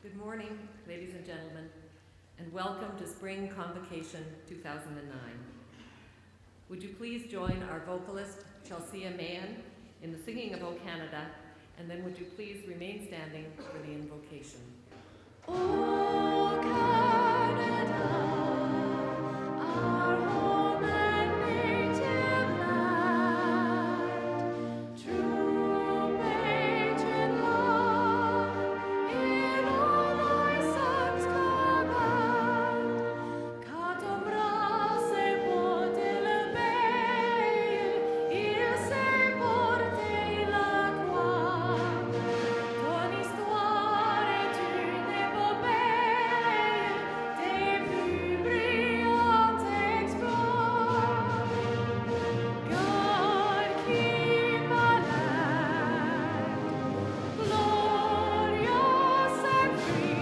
Good morning, ladies and gentlemen, and welcome to Spring Convocation 2009. Would you please join our vocalist, Chelsea Mahan, in the singing of O Canada, and then would you please remain standing for the invocation. O Canada, our home and native land, true patriot love, in all thy sons command. Catum brasse pote leveil, il se porte la croix. Ton histoire est une épopée des plus brillants exploits. God keep our land glorious and free.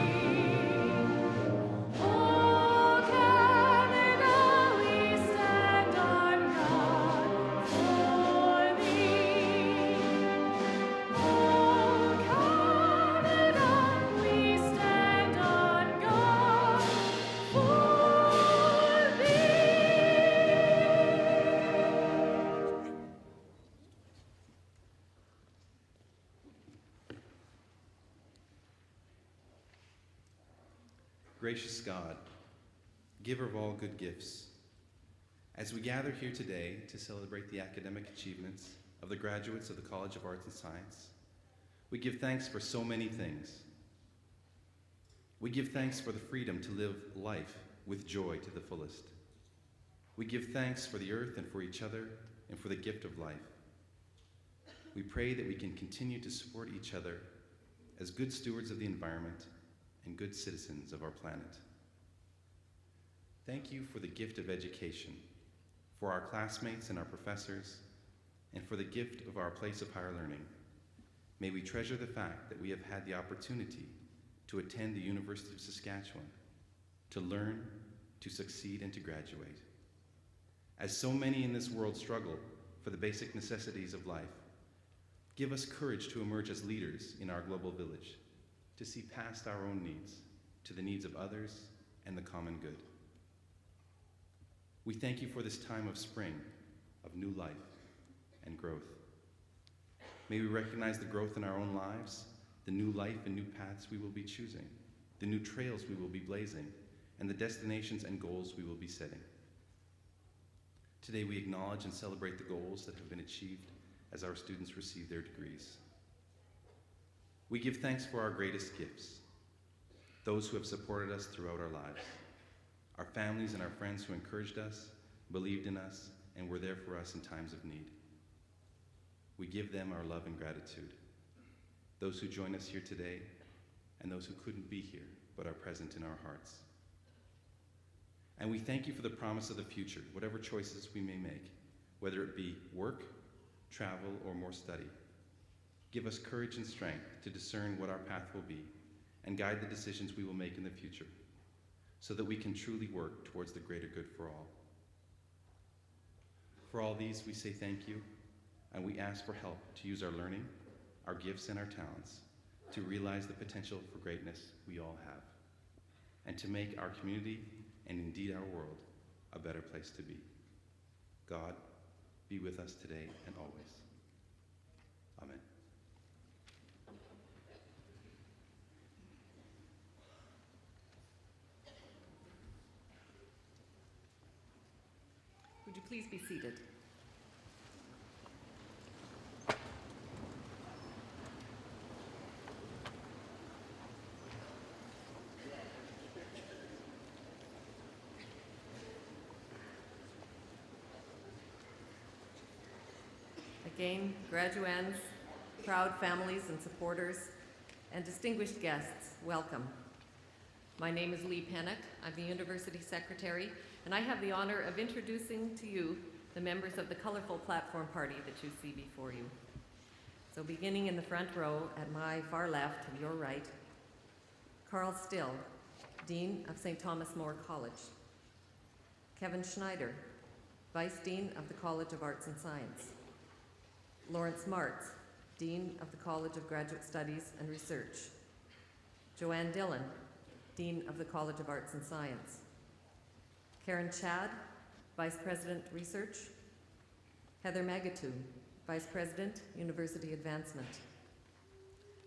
O Canada, we stand on guard for thee. O Canada, we stand on guard for thee. Gracious God, giver of all good gifts, as we gather here today to celebrate the academic achievements of the graduates of the College of Arts and Science, we give thanks for so many things. We give thanks for the freedom to live life with joy to the fullest. We give thanks for the earth and for each other and for the gift of life. We pray that we can continue to support each other as good stewards of the environment and good citizens of our planet. Thank you for the gift of education, for our classmates and our professors, and for the gift of our place of higher learning. May we treasure the fact that we have had the opportunity to attend the University of Saskatchewan, to learn, to succeed, and to graduate. As so many in this world struggle for the basic necessities of life, give us courage to emerge as leaders in our global village, to see past our own needs to the needs of others and the common good. We thank you for this time of spring, of new life and growth. May we recognize the growth in our own lives, the new life and new paths we will be choosing, the new trails we will be blazing, and the destinations and goals we will be setting. Today we acknowledge and celebrate the goals that have been achieved as our students receive their degrees. We give thanks for our greatest gifts, those who have supported us throughout our lives, our families and our friends who encouraged us, believed in us, and were there for us in times of need. We give them our love and gratitude, those who join us here today, and those who couldn't be here but are present in our hearts. And we thank you for the promise of the future, whatever choices we may make, whether it be work, travel, or more study. Give us courage and strength to discern what our path will be and guide the decisions we will make in the future so that we can truly work towards the greater good for all. For all these, we say thank you, and we ask for help to use our learning, our gifts, and our talents to realize the potential for greatness we all have, and to make our community, and indeed our world, a better place to be. God, be with us today and always. Amen. Would you please be seated? Again, graduands, proud families and supporters, and distinguished guests, welcome. My name is Lee Pennock. I'm the University Secretary, and I have the honor of introducing to you the members of the colorful platform party that you see before you. So beginning in the front row at my far left, to your right, Carl Still, Dean of St. Thomas More College. Kevin Schneider, Vice Dean of the College of Arts and Science. Lawrence Martz, Dean of the College of Graduate Studies and Research. Joanne Dillon, Dean of the College of Arts and Science. Karen Chad, Vice President, Research. Heather Magatu, Vice President, University Advancement.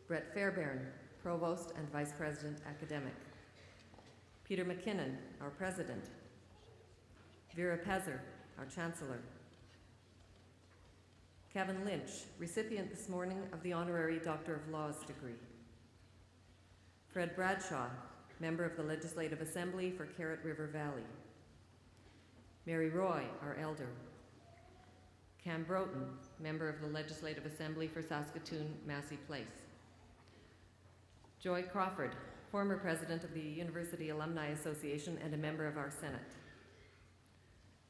Brett Fairbairn, Provost and Vice President, Academic. Peter McKinnon, our President. Vera Pezer, our Chancellor. Kevin Lynch, recipient this morning of the Honorary Doctor of Laws degree. Fred Bradshaw, member of the Legislative Assembly for Carrot River Valley. Mary Roy, our Elder. Cam Broughton, member of the Legislative Assembly for Saskatoon-Massey Place. Joy Crawford, former president of the University Alumni Association and a member of our Senate.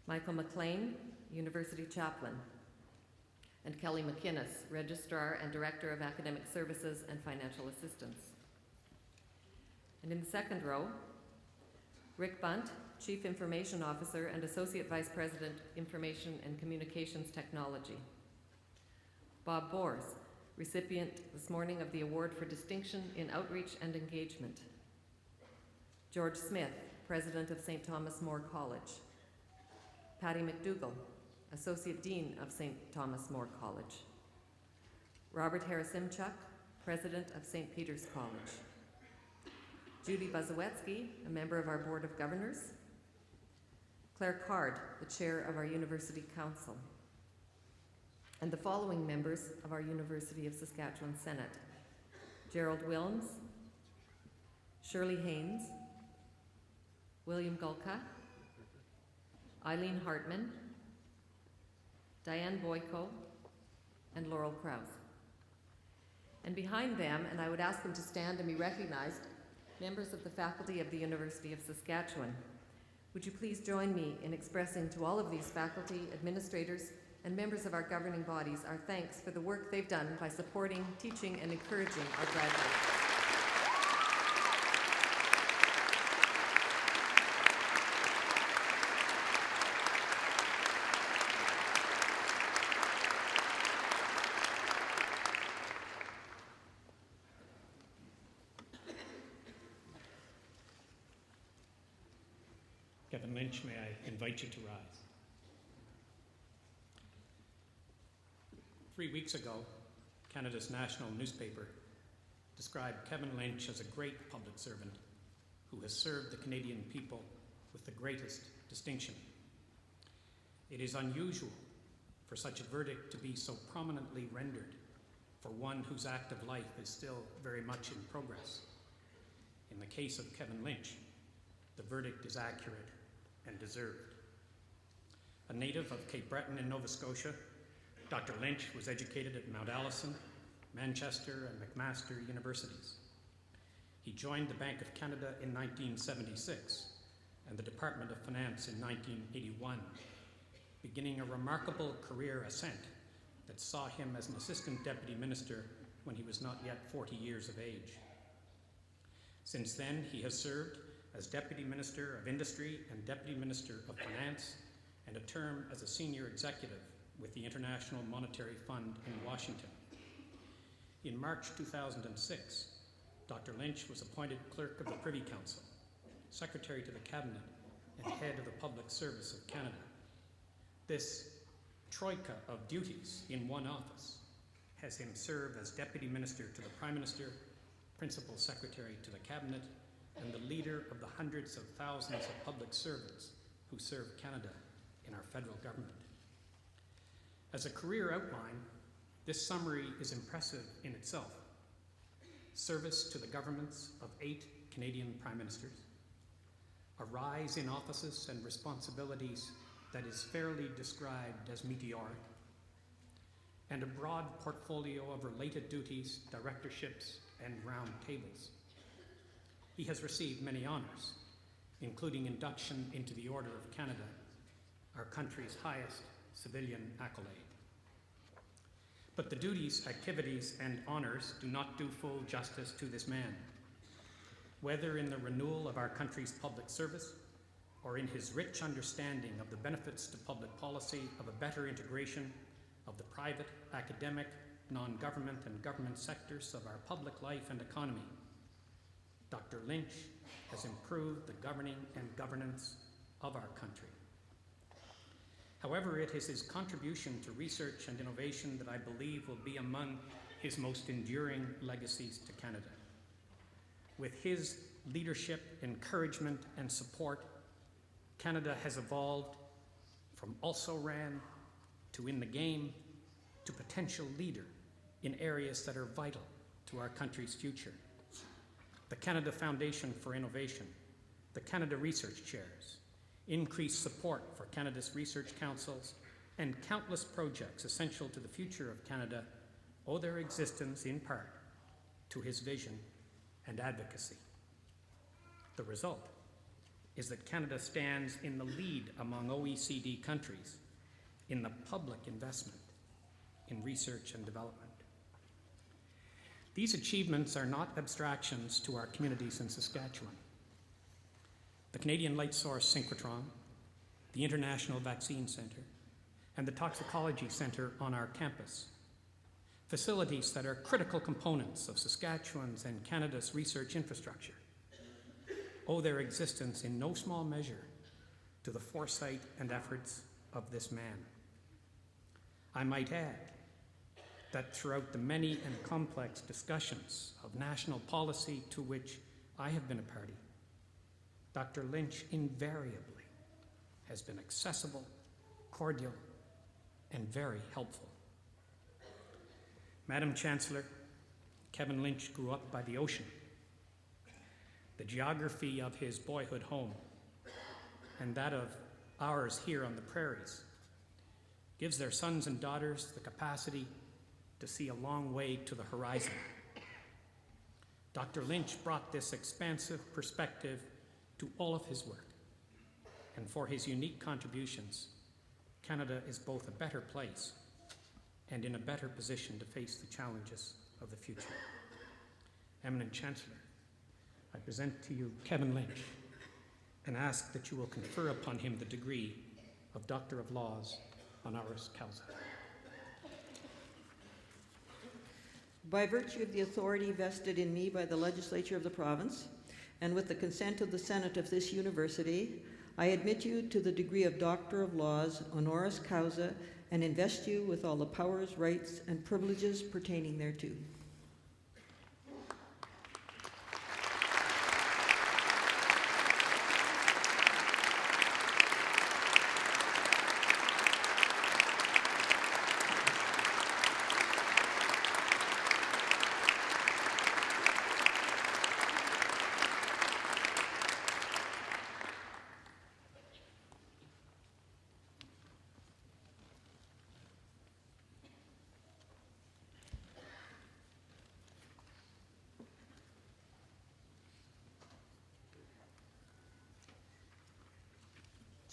Michael McLean, University chaplain. And Kelly McInnes, Registrar and Director of Academic Services and Financial Assistance. And in the second row, Rick Bunt, Chief Information Officer and Associate Vice President, Information and Communications Technology. Bob Bors, recipient this morning of the Award for Distinction in Outreach and Engagement. George Smith, President of St. Thomas More College. Patty McDougall, Associate Dean of St. Thomas More College. Robert Harasimchuk, President of St. Peter's College. Judy Bazowetsky, a member of our Board of Governors. Claire Card, the Chair of our University Council. And the following members of our University of Saskatchewan Senate: Gerald Wilms, Shirley Haynes, William Gulka, Eileen Hartman, Diane Boyko, and Laurel Krause. And behind them, and I would ask them to stand and be recognized, members of the faculty of the University of Saskatchewan. Would you please join me in expressing to all of these faculty, administrators, and members of our governing bodies our thanks for the work they've done by supporting, teaching, and encouraging our graduates. Kevin Lynch, may I invite you to rise? 3 weeks ago, Canada's national newspaper described Kevin Lynch as a great public servant who has served the Canadian people with the greatest distinction. It is unusual for such a verdict to be so prominently rendered for one whose active life is still very much in progress. In the case of Kevin Lynch, the verdict is accurate and deserved. A native of Cape Breton in Nova Scotia, Dr. Lynch was educated at Mount Allison, Manchester, and McMaster universities. He joined the Bank of Canada in 1976 and the Department of Finance in 1981, beginning a remarkable career ascent that saw him as an assistant deputy minister when he was not yet 40 years of age. Since then, he has served as Deputy Minister of Industry and Deputy Minister of Finance, and a term as a senior executive with the International Monetary Fund in Washington. In March 2006, Dr. Lynch was appointed Clerk of the Privy Council, Secretary to the Cabinet, and Head of the Public Service of Canada. This troika of duties in one office has him serve as Deputy Minister to the Prime Minister, Principal Secretary to the Cabinet, and the leader of the hundreds of thousands of public servants who serve Canada in our federal government. As a career outline, this summary is impressive in itself. Service to the governments of 8 Canadian Prime Ministers, a rise in offices and responsibilities that is fairly described as meteoric, and a broad portfolio of related duties, directorships, and round tables. He has received many honors, including induction into the Order of Canada, our country's highest civilian accolade. But the duties, activities, and honors do not do full justice to this man. Whether in the renewal of our country's public service, or in his rich understanding of the benefits to public policy of a better integration of the private, academic, non-government, and government sectors of our public life and economy, Dr. Lynch has improved the governing and governance of our country. However, it is his contribution to research and innovation that I believe will be among his most enduring legacies to Canada. With his leadership, encouragement, and support, Canada has evolved from also-ran to in the game to potential leader in areas that are vital to our country's future. The Canada Foundation for Innovation, the Canada Research Chairs, increased support for Canada's research councils, and countless projects essential to the future of Canada owe their existence in part to his vision and advocacy. The result is that Canada stands in the lead among OECD countries in the public investment in research and development. These achievements are not abstractions to our communities in Saskatchewan. The Canadian Light Source Synchrotron, the International Vaccine Centre, and the Toxicology Centre on our campus, facilities that are critical components of Saskatchewan's and Canada's research infrastructure, owe their existence in no small measure to the foresight and efforts of this man. I might add that throughout the many and complex discussions of national policy to which I have been a party, Dr. Lynch invariably has been accessible, cordial, and very helpful. Madam Chancellor, Kevin Lynch grew up by the ocean. The geography of his boyhood home and that of ours here on the prairies gives their sons and daughters the capacity to see a long way to the horizon. Dr. Lynch brought this expansive perspective to all of his work, and for his unique contributions, Canada is both a better place and in a better position to face the challenges of the future. Eminent Chancellor, I present to you Kevin Lynch and ask that you will confer upon him the degree of Doctor of Laws honoris causa. By virtue of the authority vested in me by the legislature of the province, and with the consent of the Senate of this university, I admit you to the degree of Doctor of Laws honoris causa and invest you with all the powers, rights, and privileges pertaining thereto.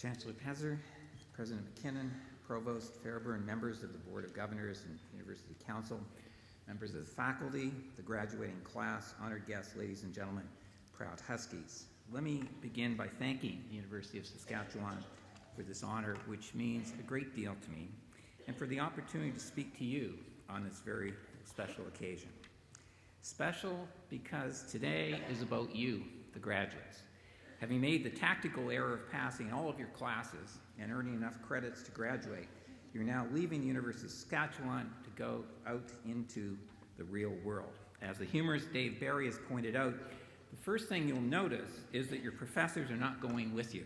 Chancellor Pezzer, President McKinnon, Provost Fairburn, members of the Board of Governors and University Council, members of the faculty, the graduating class, honored guests, ladies and gentlemen, proud Huskies. Let me begin by thanking the University of Saskatchewan for this honor, which means a great deal to me, and for the opportunity to speak to you on this very special occasion. Special because today is about you, the graduates. Having made the tactical error of passing all of your classes and earning enough credits to graduate, you're now leaving the University of Saskatchewan to go out into the real world. As the humorist Dave Barry has pointed out, the first thing you'll notice is that your professors are not going with you.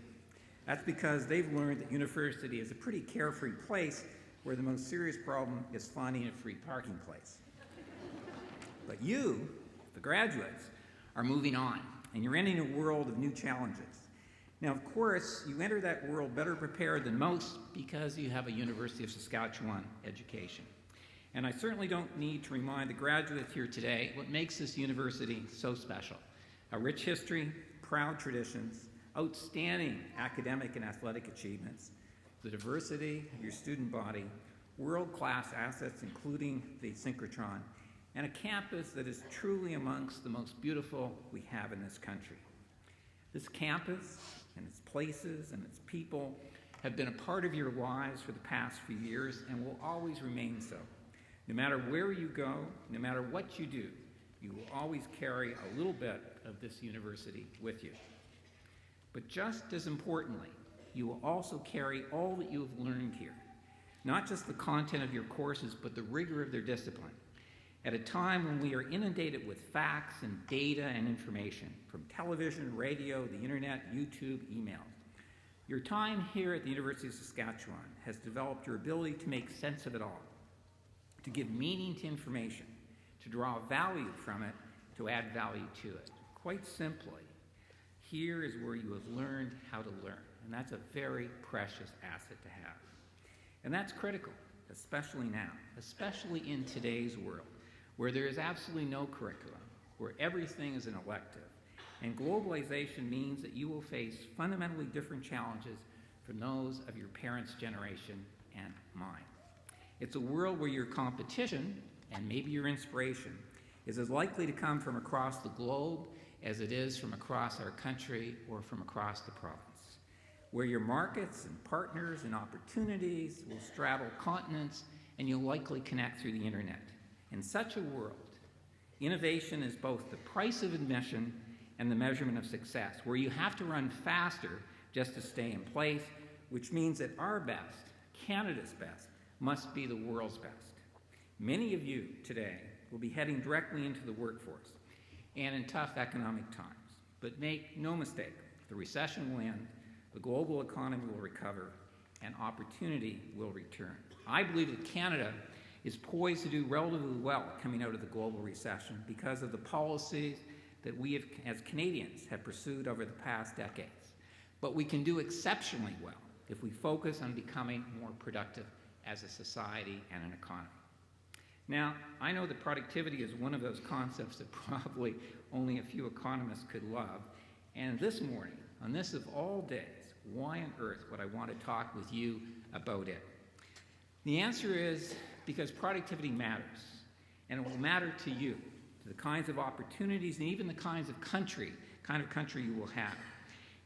That's because they've learned that university is a pretty carefree place where the most serious problem is finding a free parking place. But you, the graduates, are moving on, and you're entering a world of new challenges. Now, of course, you enter that world better prepared than most because you have a University of Saskatchewan education. And I certainly don't need to remind the graduates here today what makes this university so special. A rich history, proud traditions, outstanding academic and athletic achievements, the diversity of your student body, world-class assets including the synchrotron, and a campus that is truly amongst the most beautiful we have in this country. This campus and its places and its people have been a part of your lives for the past few years and will always remain so. No matter where you go, no matter what you do, you will always carry a little bit of this university with you. But just as importantly, you will also carry all that you have learned here, not just the content of your courses, but the rigor of their discipline, at a time when we are inundated with facts and data and information from television, radio, the internet, YouTube, email. Your time here at the University of Saskatchewan has developed your ability to make sense of it all, to give meaning to information, to draw value from it, to add value to it. Quite simply, here is where you have learned how to learn, and that's a very precious asset to have. And that's critical, especially now, especially in today's world, where there is absolutely no curriculum, where everything is an elective. And globalization means that you will face fundamentally different challenges from those of your parents' generation and mine. It's a world where your competition, and maybe your inspiration, is as likely to come from across the globe as it is from across our country or from across the province, where your markets and partners and opportunities will straddle continents and you'll likely connect through the internet. In such a world, innovation is both the price of admission and the measurement of success, where you have to run faster just to stay in place, which means that our best, Canada's best, must be the world's best. Many of you today will be heading directly into the workforce and in tough economic times. But make no mistake, the recession will end, the global economy will recover, and opportunity will return. I believe that Canada is poised to do relatively well coming out of the global recession because of the policies that we as Canadians have pursued over the past decades. But we can do exceptionally well if we focus on becoming more productive as a society and an economy. Now, I know that productivity is one of those concepts that probably only a few economists could love. And this morning, on this of all days, why on earth would I want to talk with you about it? The answer is because productivity matters, and it will matter to you, to the kinds of opportunities and even the kind of country you will have.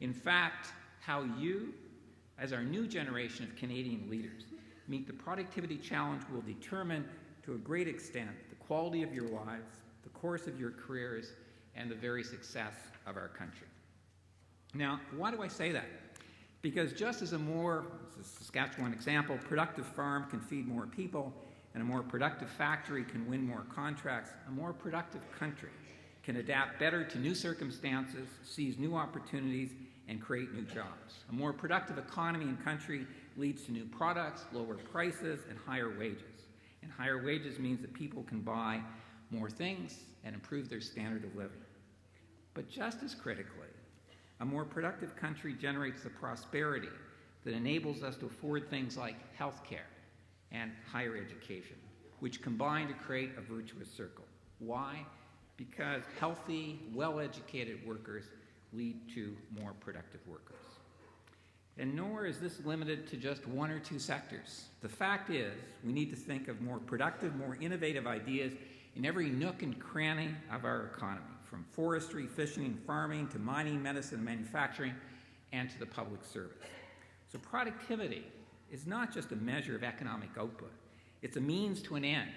In fact, how you, as our new generation of Canadian leaders, meet the productivity challenge will determine to a great extent the quality of your lives, the course of your careers, and the very success of our country. Now, why do I say that? Because just as a Saskatchewan example, productive farm can feed more people, and a more productive factory can win more contracts, a more productive country can adapt better to new circumstances, seize new opportunities, and create new jobs. A more productive economy and country leads to new products, lower prices, and higher wages. And higher wages means that people can buy more things and improve their standard of living. But just as critically, a more productive country generates the prosperity that enables us to afford things like health care and higher education, which combine to create a virtuous circle. Why? Because healthy, well-educated workers lead to more productive workers. And nor is this limited to just one or two sectors. The fact is, we need to think of more productive, more innovative ideas in every nook and cranny of our economy, from forestry, fishing, and farming, to mining, medicine, and manufacturing, and to the public service. So productivity is not just a measure of economic output. It's a means to an end.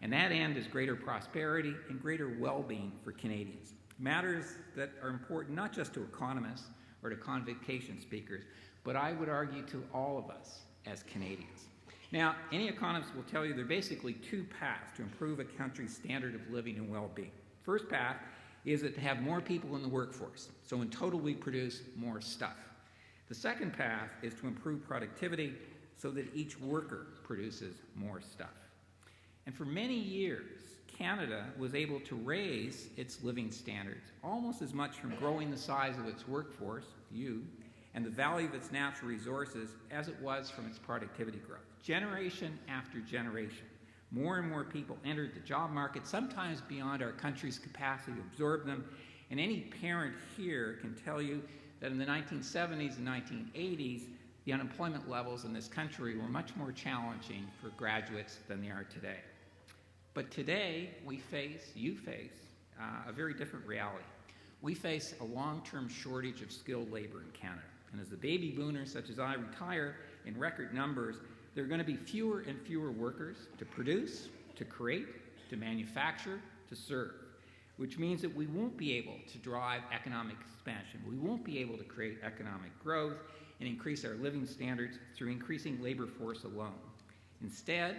And that end is greater prosperity and greater well-being for Canadians. Matters that are important not just to economists or to convocation speakers, but I would argue to all of us as Canadians. Now, any economist will tell you there are basically two paths to improve a country's standard of living and well-being. First path is to have more people in the workforce, so in total we produce more stuff. The second path is to improve productivity so that each worker produces more stuff. And for many years, Canada was able to raise its living standards almost as much from growing the size of its workforce, you, and the value of its natural resources as it was from its productivity growth. Generation after generation, more and more people entered the job market, sometimes beyond our country's capacity to absorb them. And any parent here can tell you that in the 1970s and 1980s, the unemployment levels in this country were much more challenging for graduates than they are today. But today, you face a very different reality. We face a long-term shortage of skilled labor in Canada. And as the baby boomers, such as I, retire in record numbers, there are going to be fewer and fewer workers to produce, to create, to manufacture, to serve, which means that we won't be able to drive economic expansion. We won't be able to create economic growth and increase our living standards through increasing labor force alone. Instead,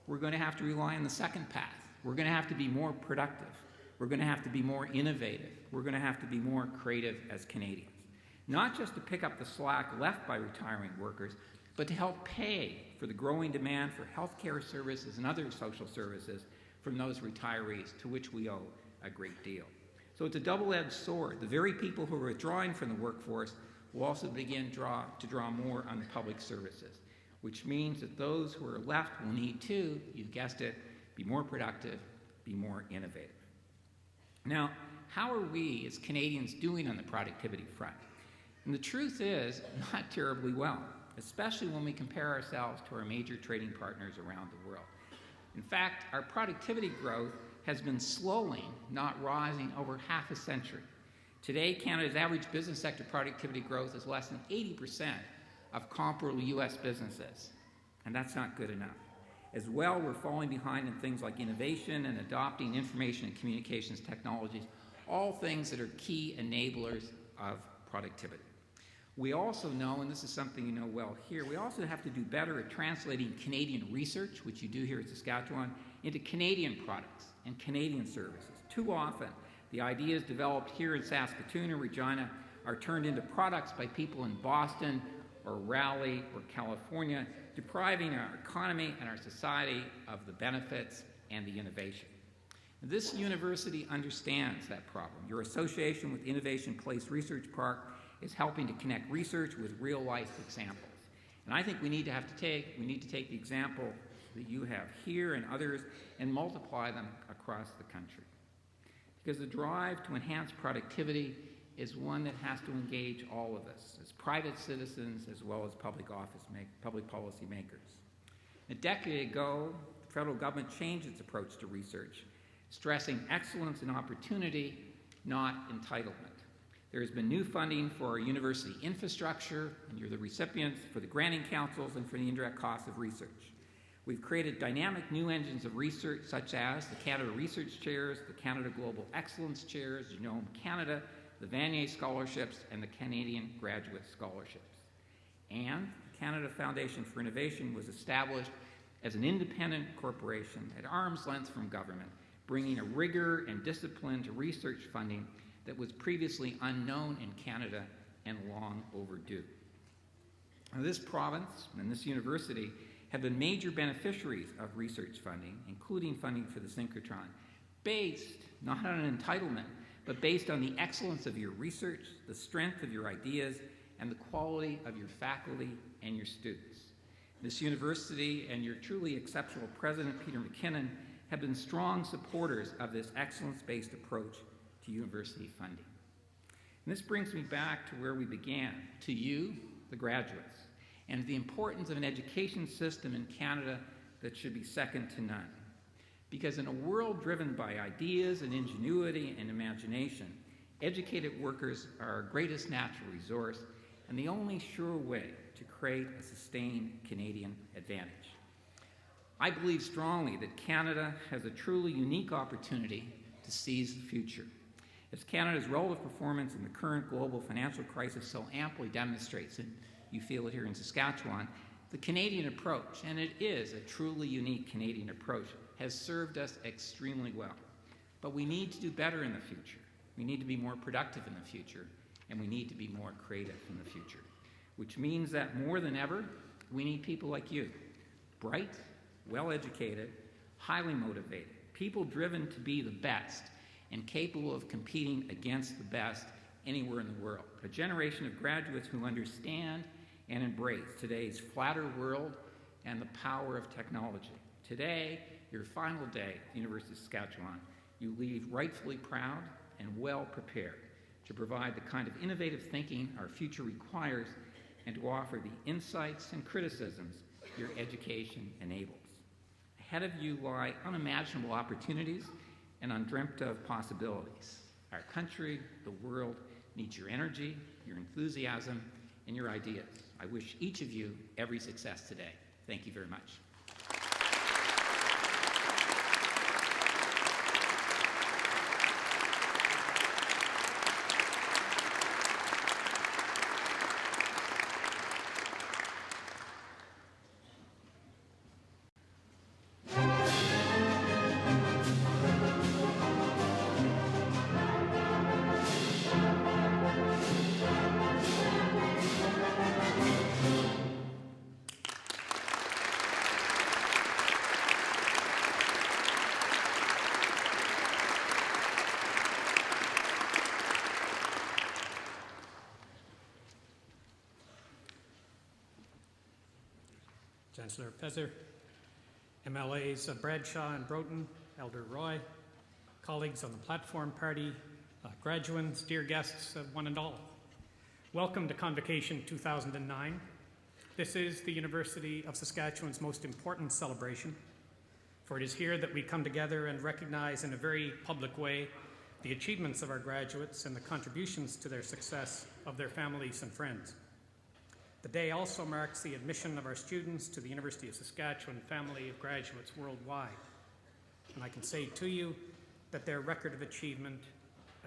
we're going to have to rely on the second path. We're going to have to be more productive. We're going to have to be more innovative. We're going to have to be more creative as Canadians. Not just to pick up the slack left by retiring workers, but to help pay for the growing demand for healthcare services and other social services from those retirees, to which we owe a great deal. So it's a double-edged sword. The very people who are withdrawing from the workforce will also begin to draw more on the public services, which means that those who are left will need to, you guessed it, be more productive, be more innovative. Now, how are we as Canadians doing on the productivity front? And the truth is, not terribly well, especially when we compare ourselves to our major trading partners around the world. In fact, our productivity growth has been slowing, not rising, over half a century. Today, Canada's average business sector productivity growth is less than 80% of comparable U.S. businesses, and that's not good enough. As well, we're falling behind in things like innovation and adopting information and communications technologies, all things that are key enablers of productivity. We also know, and this is something you know well here, we also have to do better at translating Canadian research, which you do here in Saskatchewan, into Canadian products and Canadian services. Too often, the ideas developed here in Saskatoon or Regina are turned into products by people in Boston or Raleigh or California, depriving our economy and our society of the benefits and the innovation. This university understands that problem. Your association with Innovation Place Research Park is helping to connect research with real-life examples. And I think we need to take the example that you have here and others and multiply them across the country. Because the drive to enhance productivity is one that has to engage all of us, as private citizens as well as public policy makers. A decade ago, the federal government changed its approach to research, stressing excellence and opportunity, not entitlement. There has been new funding for our university infrastructure, and you're the recipients for the granting councils and for the indirect costs of research. We've created dynamic new engines of research, such as the Canada Research Chairs, the Canada Global Excellence Chairs, Genome Canada, the Vanier Scholarships, and the Canadian Graduate Scholarships. And the Canada Foundation for Innovation was established as an independent corporation at arm's length from government, bringing a rigor and discipline to research funding that was previously unknown in Canada and long overdue. Now, this province and this university have been major beneficiaries of research funding, including funding for the synchrotron, based not on an entitlement, but based on the excellence of your research, the strength of your ideas, and the quality of your faculty and your students. This university and your truly exceptional president, Peter McKinnon, have been strong supporters of this excellence-based approach to university funding. And this brings me back to where we began, to you, the graduates, and the importance of an education system in Canada that should be second to none. Because in a world driven by ideas and ingenuity and imagination, educated workers are our greatest natural resource and the only sure way to create a sustained Canadian advantage. I believe strongly that Canada has a truly unique opportunity to seize the future. As Canada's relative performance in the current global financial crisis so amply demonstrates, and you feel it here in Saskatchewan, the Canadian approach, and it is a truly unique Canadian approach, has served us extremely well. But we need to do better in the future. We need to be more productive in the future, and we need to be more creative in the future, which means that more than ever, we need people like you, bright, well-educated, highly motivated, people driven to be the best and capable of competing against the best anywhere in the world. A generation of graduates who understand and embrace today's flatter world and the power of technology. Today, your final day at the University of Saskatchewan, you leave rightfully proud and well prepared to provide the kind of innovative thinking our future requires and to offer the insights and criticisms your education enables. Ahead of you lie unimaginable opportunities and undreamt of possibilities. Our country, the world, needs your energy, your enthusiasm, and your ideas. I wish each of you every success today. Thank you very much. Chancellor Fezer, MLAs Bradshaw and Broughton, Elder Roy, colleagues on the platform party, graduands, dear guests, one and all. Welcome to Convocation 2009. This is the University of Saskatchewan's most important celebration, for it is here that we come together and recognize in a very public way the achievements of our graduates and the contributions to their success of their families and friends. The day also marks the admission of our students to the University of Saskatchewan family of graduates worldwide. And I can say to you that their record of achievement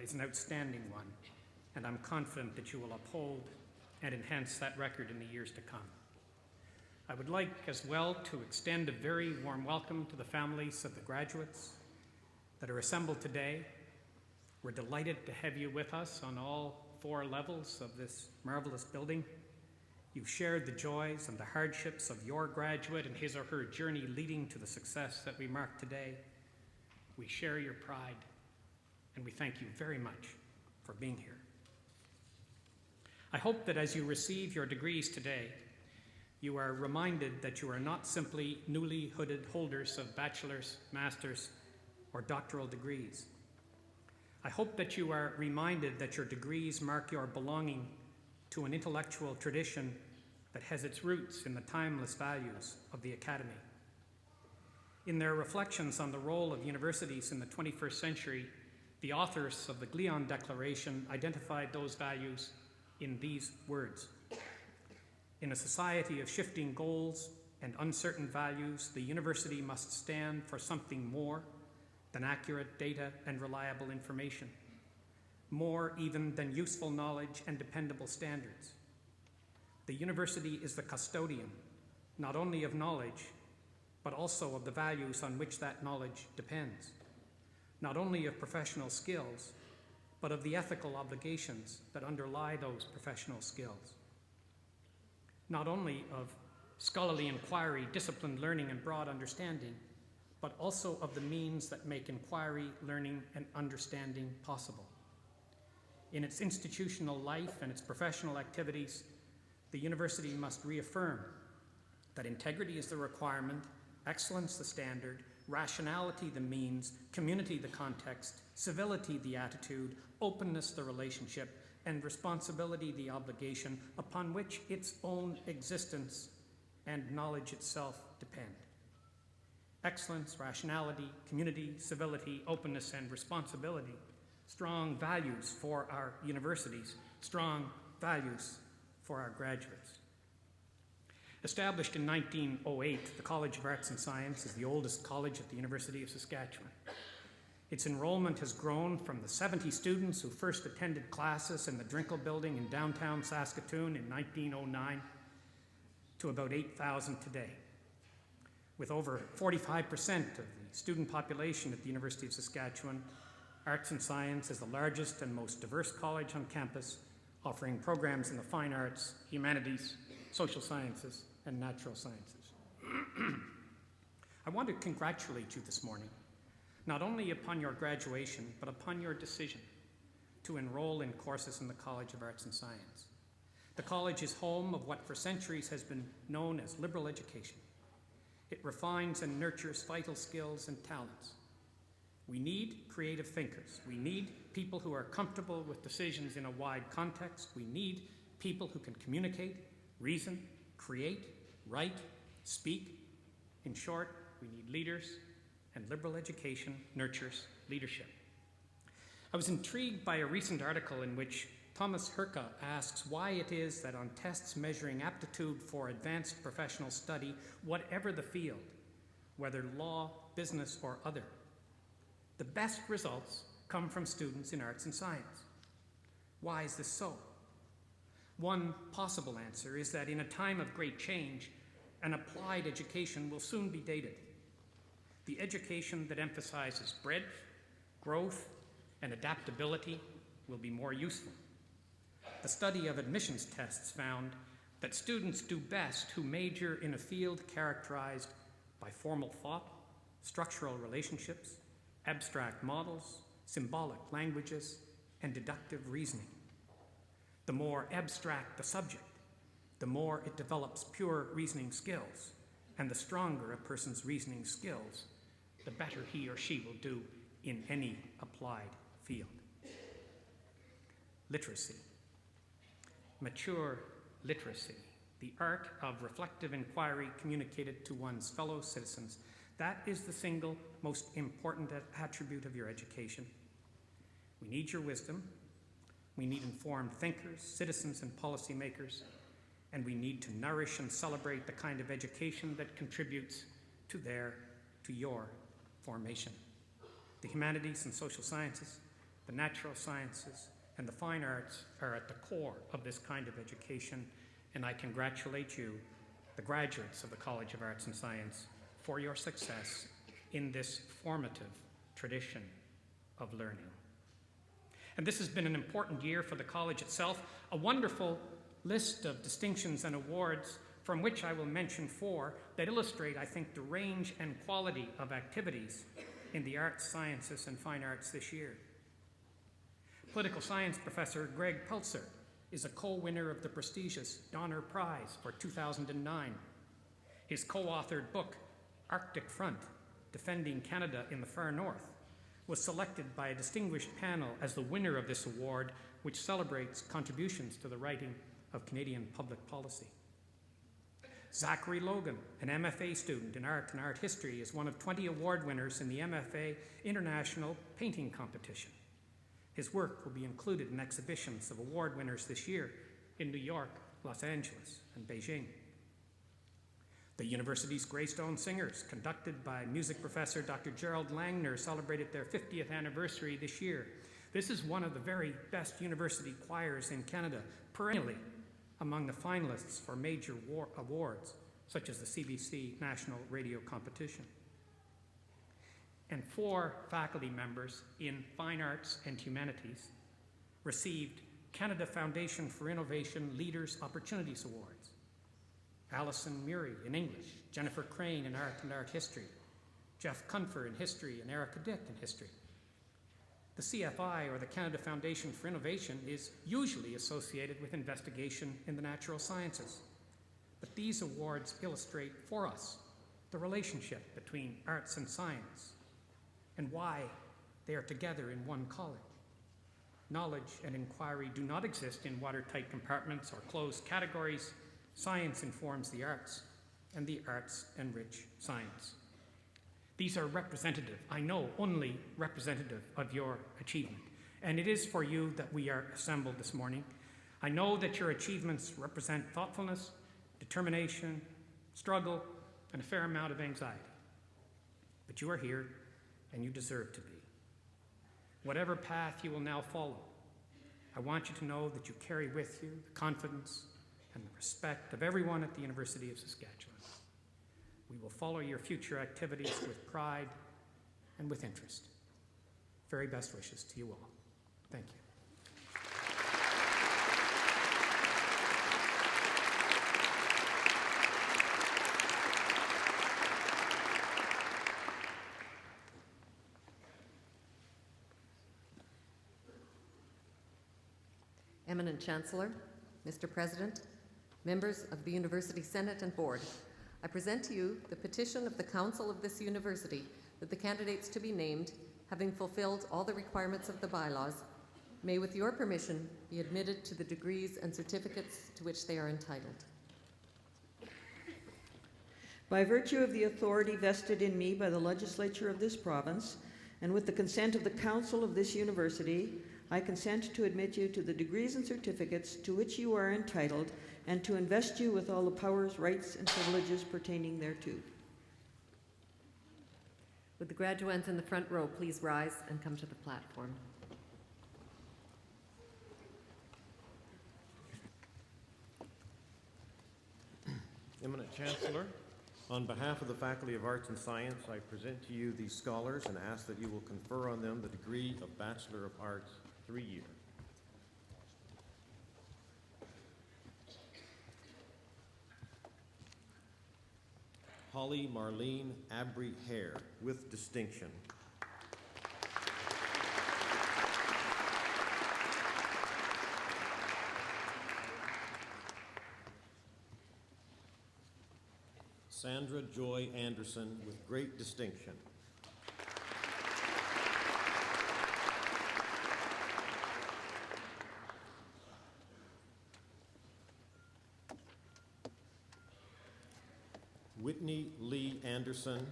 is an outstanding one, and I'm confident that you will uphold and enhance that record in the years to come. I would like as well to extend a very warm welcome to the families of the graduates that are assembled today. We're delighted to have you with us on all 4 levels of this marvelous building. You've shared the joys and the hardships of your graduate and his or her journey leading to the success that we mark today. We share your pride, and we thank you very much for being here. I hope that as you receive your degrees today, you are reminded that you are not simply newly hooded holders of bachelor's, master's, or doctoral degrees. I hope that you are reminded that your degrees mark your belonging to an intellectual tradition that has its roots in the timeless values of the Academy. In their reflections on the role of universities in the 21st century, the authors of the Glion Declaration identified those values in these words. In a society of shifting goals and uncertain values, the university must stand for something more than accurate data and reliable information, more even than useful knowledge and dependable standards. The university is the custodian, not only of knowledge, but also of the values on which that knowledge depends, not only of professional skills, but of the ethical obligations that underlie those professional skills, not only of scholarly inquiry, disciplined learning, and broad understanding, but also of the means that make inquiry, learning, and understanding possible. In its institutional life and its professional activities, the university must reaffirm that integrity is the requirement, excellence the standard, rationality the means, community the context, civility the attitude, openness the relationship, and responsibility the obligation upon which its own existence and knowledge itself depend. Excellence, rationality, community, civility, openness, and responsibility, strong values for our universities, strong values for our graduates. Established in 1908, the College of Arts and Science is the oldest college at the University of Saskatchewan. Its enrollment has grown from the 70 students who first attended classes in the Drinkle Building in downtown Saskatoon in 1909 to about 8,000 today. With over 45% of the student population at the University of Saskatchewan, Arts and Science is the largest and most diverse college on campus, offering programs in the fine arts, humanities, social sciences, and natural sciences. I want to congratulate you this morning, not only upon your graduation, but upon your decision to enroll in courses in the College of Arts and Science. The college is home of what for centuries has been known as liberal education. It refines and nurtures vital skills and talents. We need creative thinkers. We need people who are comfortable with decisions in a wide context. We need people who can communicate, reason, create, write, speak. In short, we need leaders, and liberal education nurtures leadership. I was intrigued by a recent article in which Thomas Herka asks why it is that on tests measuring aptitude for advanced professional study, whatever the field, whether law, business, or other, the best results come from students in arts and science. Why is this so? One possible answer is that in a time of great change, an applied education will soon be dated. The education that emphasizes breadth, growth, and adaptability will be more useful. The study of admissions tests found that students do best who major in a field characterized by formal thought, structural relationships, abstract models, symbolic languages, and deductive reasoning. The more abstract the subject, the more it develops pure reasoning skills, and the stronger a person's reasoning skills, the better he or she will do in any applied field. Literacy. Mature literacy, the art of reflective inquiry communicated to one's fellow citizens, that is the single most important attribute of your education. We need your wisdom. We need informed thinkers, citizens, and policymakers, and we need to nourish and celebrate the kind of education that contributes to your formation. The humanities and social sciences, the natural sciences, and the fine arts are at the core of this kind of education, and I congratulate you, the graduates of the College of Arts and Science, for your success in this formative tradition of learning. And this has been an important year for the college itself, a wonderful list of distinctions and awards from which I will mention 4 that illustrate, I think, the range and quality of activities in the arts, sciences, and fine arts this year. Political science professor Greg Peltzer is a co-winner of the prestigious Donner Prize for 2009. His co-authored book, Arctic Front, Defending Canada in the Far North, was selected by a distinguished panel as the winner of this award, which celebrates contributions to the writing of Canadian public policy. Zachary Logan, an MFA student in art and art history, is one of 20 award winners in the MFA International Painting Competition. His work will be included in exhibitions of award winners this year in New York, Los Angeles, and Beijing. The university's Greystone Singers, conducted by music professor Dr. Gerald Langner, celebrated their 50th anniversary this year. This is one of the very best university choirs in Canada, perennially among the finalists for major awards, such as the CBC National Radio Competition. And 4 faculty members in Fine Arts and Humanities received Canada Foundation for Innovation Leaders Opportunities Awards. Alison Murray in English, Jennifer Crane in art and art history, Jeff Cunfer in history, and Erica Dick in history. The CFI, or the Canada Foundation for Innovation, is usually associated with investigation in the natural sciences. But these awards illustrate for us the relationship between arts and science and why they are together in one college. Knowledge and inquiry do not exist in watertight compartments or closed categories. Science informs the arts, and the arts enrich science. These are representative, I know, only representative of your achievement. And it is for you that we are assembled this morning. I know that your achievements represent thoughtfulness, determination, struggle, and a fair amount of anxiety. But you are here, and you deserve to be. Whatever path you will now follow, I want you to know that you carry with you the confidence and the respect of everyone at the University of Saskatchewan. We will follow your future activities with pride and with interest. Very best wishes to you all. Thank you. Eminent Chancellor, Mr. President, members of the University Senate and Board, I present to you the petition of the Council of this university that the candidates to be named, having fulfilled all the requirements of the bylaws, may, with your permission, be admitted to the degrees and certificates to which they are entitled. By virtue of the authority vested in me by the legislature of this province, and with the consent of the Council of this university, I consent to admit you to the degrees and certificates to which you are entitled, and to invest you with all the powers, rights, and privileges pertaining thereto. Would the graduands in the front row please rise and come to the platform? Eminent Chancellor, on behalf of the Faculty of Arts and Science, I present to you these scholars and ask that you will confer on them the degree of Bachelor of Arts, 3-year. Holly Marlene Abry Hare, with distinction. Sandra Joy Anderson with great distinction. Whitney Lee Anderson.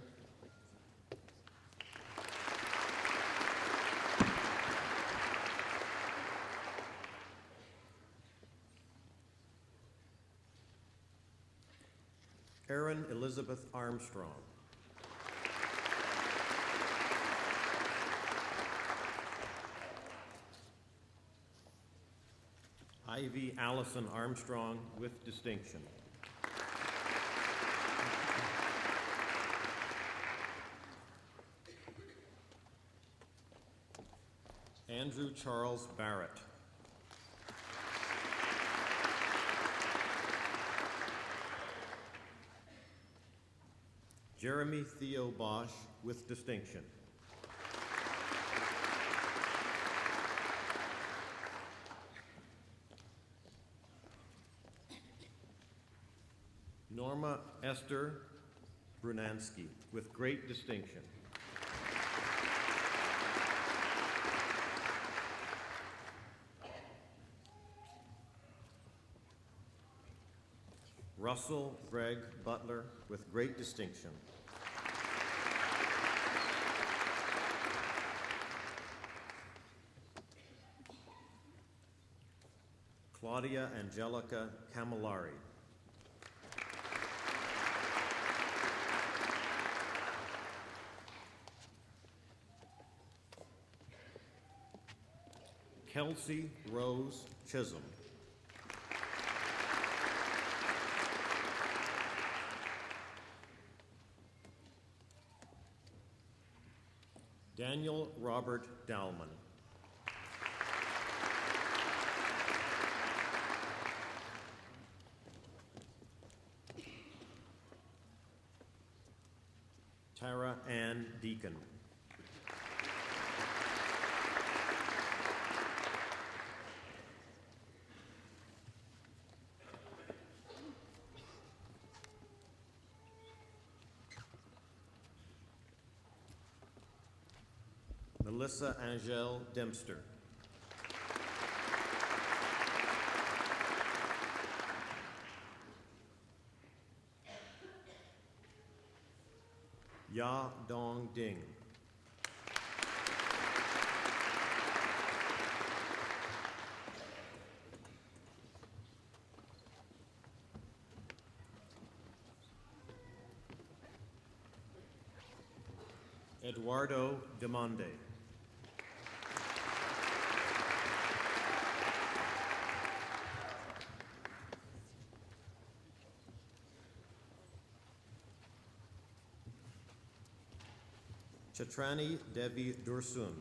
Erin Elizabeth Armstrong. Ivy Allison Armstrong with distinction. Andrew Charles Barrett. Jeremy Theo Bosch with distinction. Norma Esther Brunansky with great distinction. Russell Greg Butler with great distinction. Claudia Angelica Camillari. Kelsey Rose Chisholm. Daniel Robert Dalman. Tara Ann Deacon. Melissa Angel Dempster. Ya Dong Ding. Eduardo Demonde. Chatrani Devi Dursun.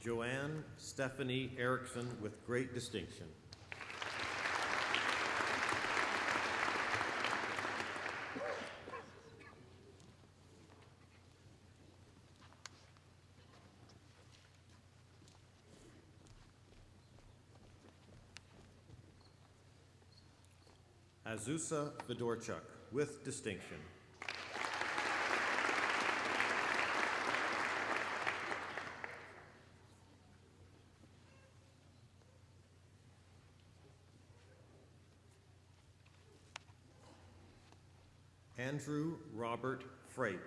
Joanne Stephanie Erickson with great distinction. Azusa Fedorchuk with distinction. Andrew Robert Frape.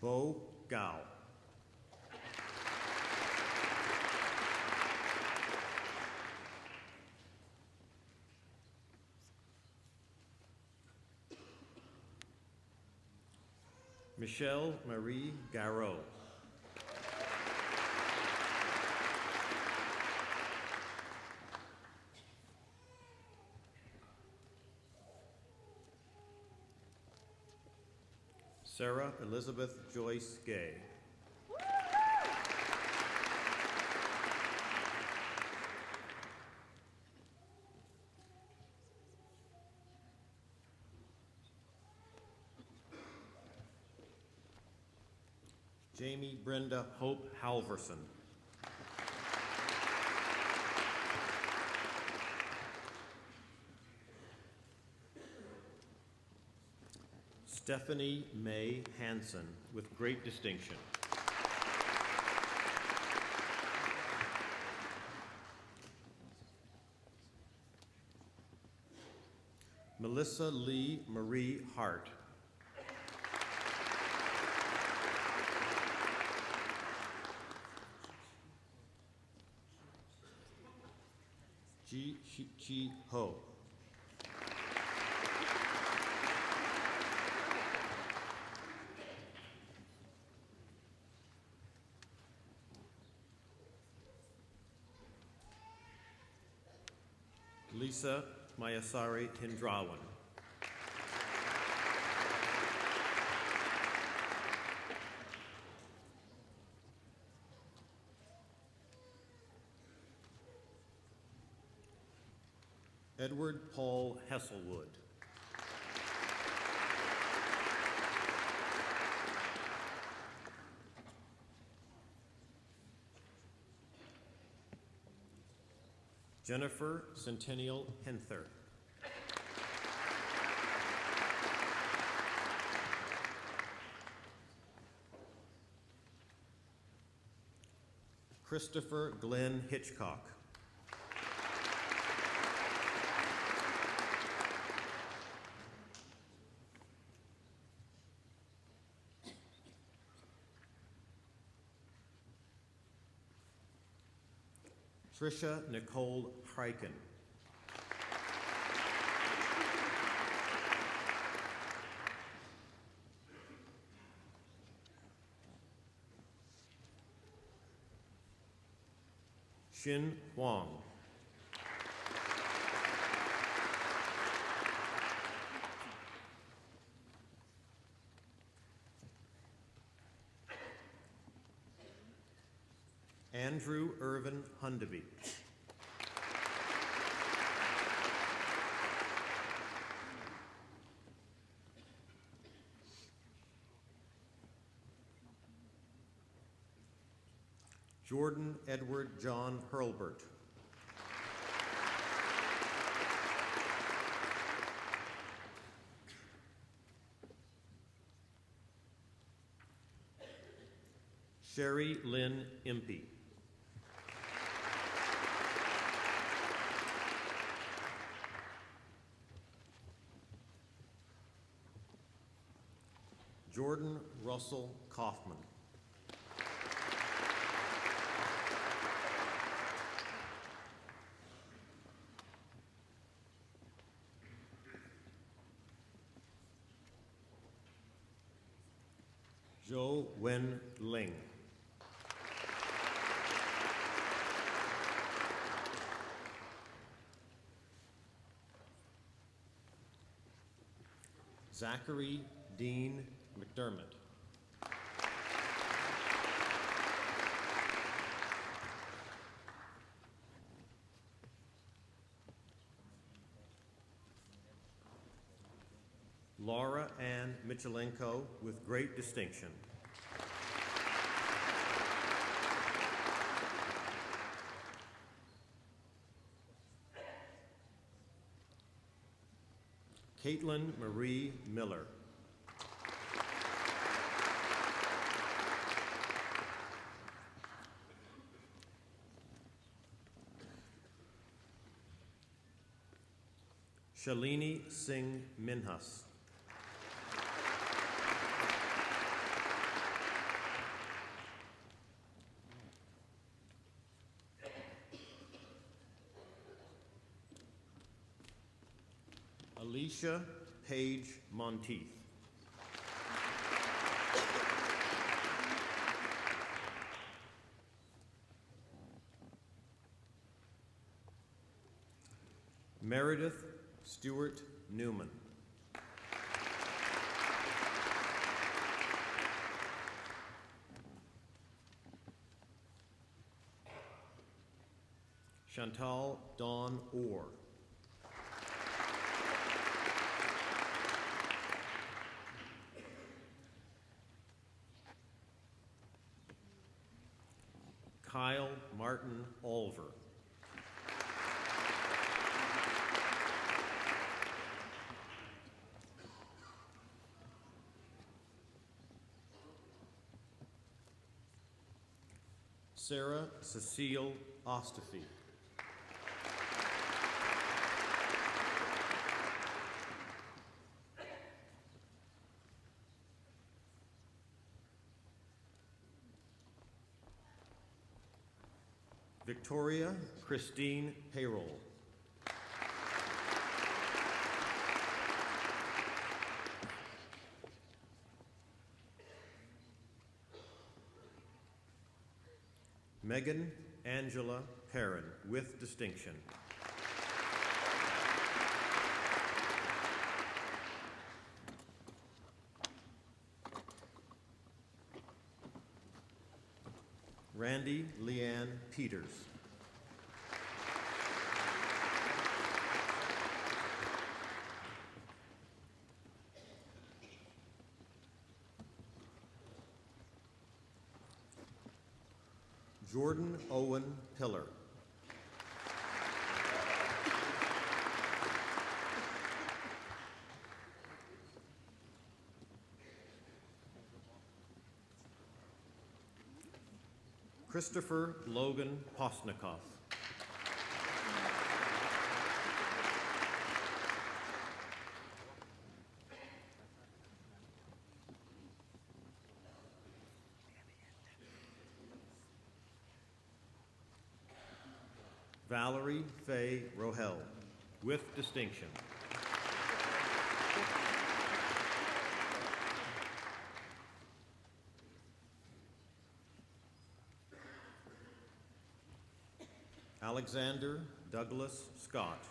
Bo Gao. Michelle Marie Garreau. Sarah Elizabeth Joyce Gay. Jamie Brenda Hope Halverson. Stephanie May Hansen, with great distinction. Melissa Lee Marie Hart. Ji Ho. Lisa Mayasari Hindrawan. Edward Paul Hesselwood. Jennifer Centennial Henther. Christopher Glenn Hitchcock. Trisha Nicole Hreiken. Xin Huang. Andrew Irvin Hundeby. Jordan Edward John Hurlbert. Sherry Lynn Impey. Jordan Russell Kaufman. Zhou Wen Ling. Zachary Dean McDermott. Laura Ann Michelenko, with great distinction. Caitlin Marie Miller. Shalini Singh Minhas. Alicia Page Monteith. Meredith Stewart Newman. Chantal Dawn Orr. Kyle Martin Olver. Sarah Cecile Ostafy. Victoria Christine Payroll. Megan Angela Perrin, with distinction. Randy Leanne Peters. Jordan Owen Pillar. Christopher Logan Posnikoff. Valerie Faye Rohel, with distinction. Alexander Douglas Scott.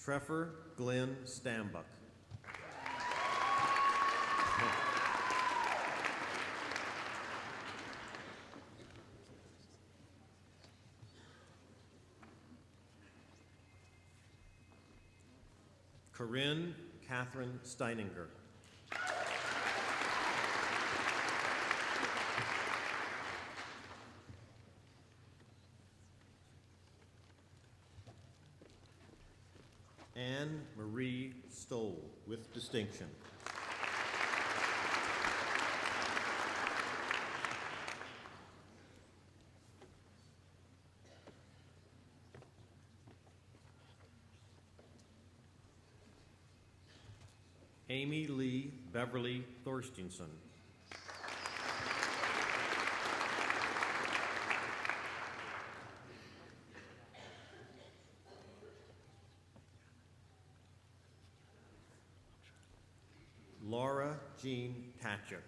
Trevor Glenn Stambuck. Corinne Catherine Steininger. Anne Marie Stoll, with distinction. Amy Lee Beverly Thorstenson. Laura Jean Tatchuk.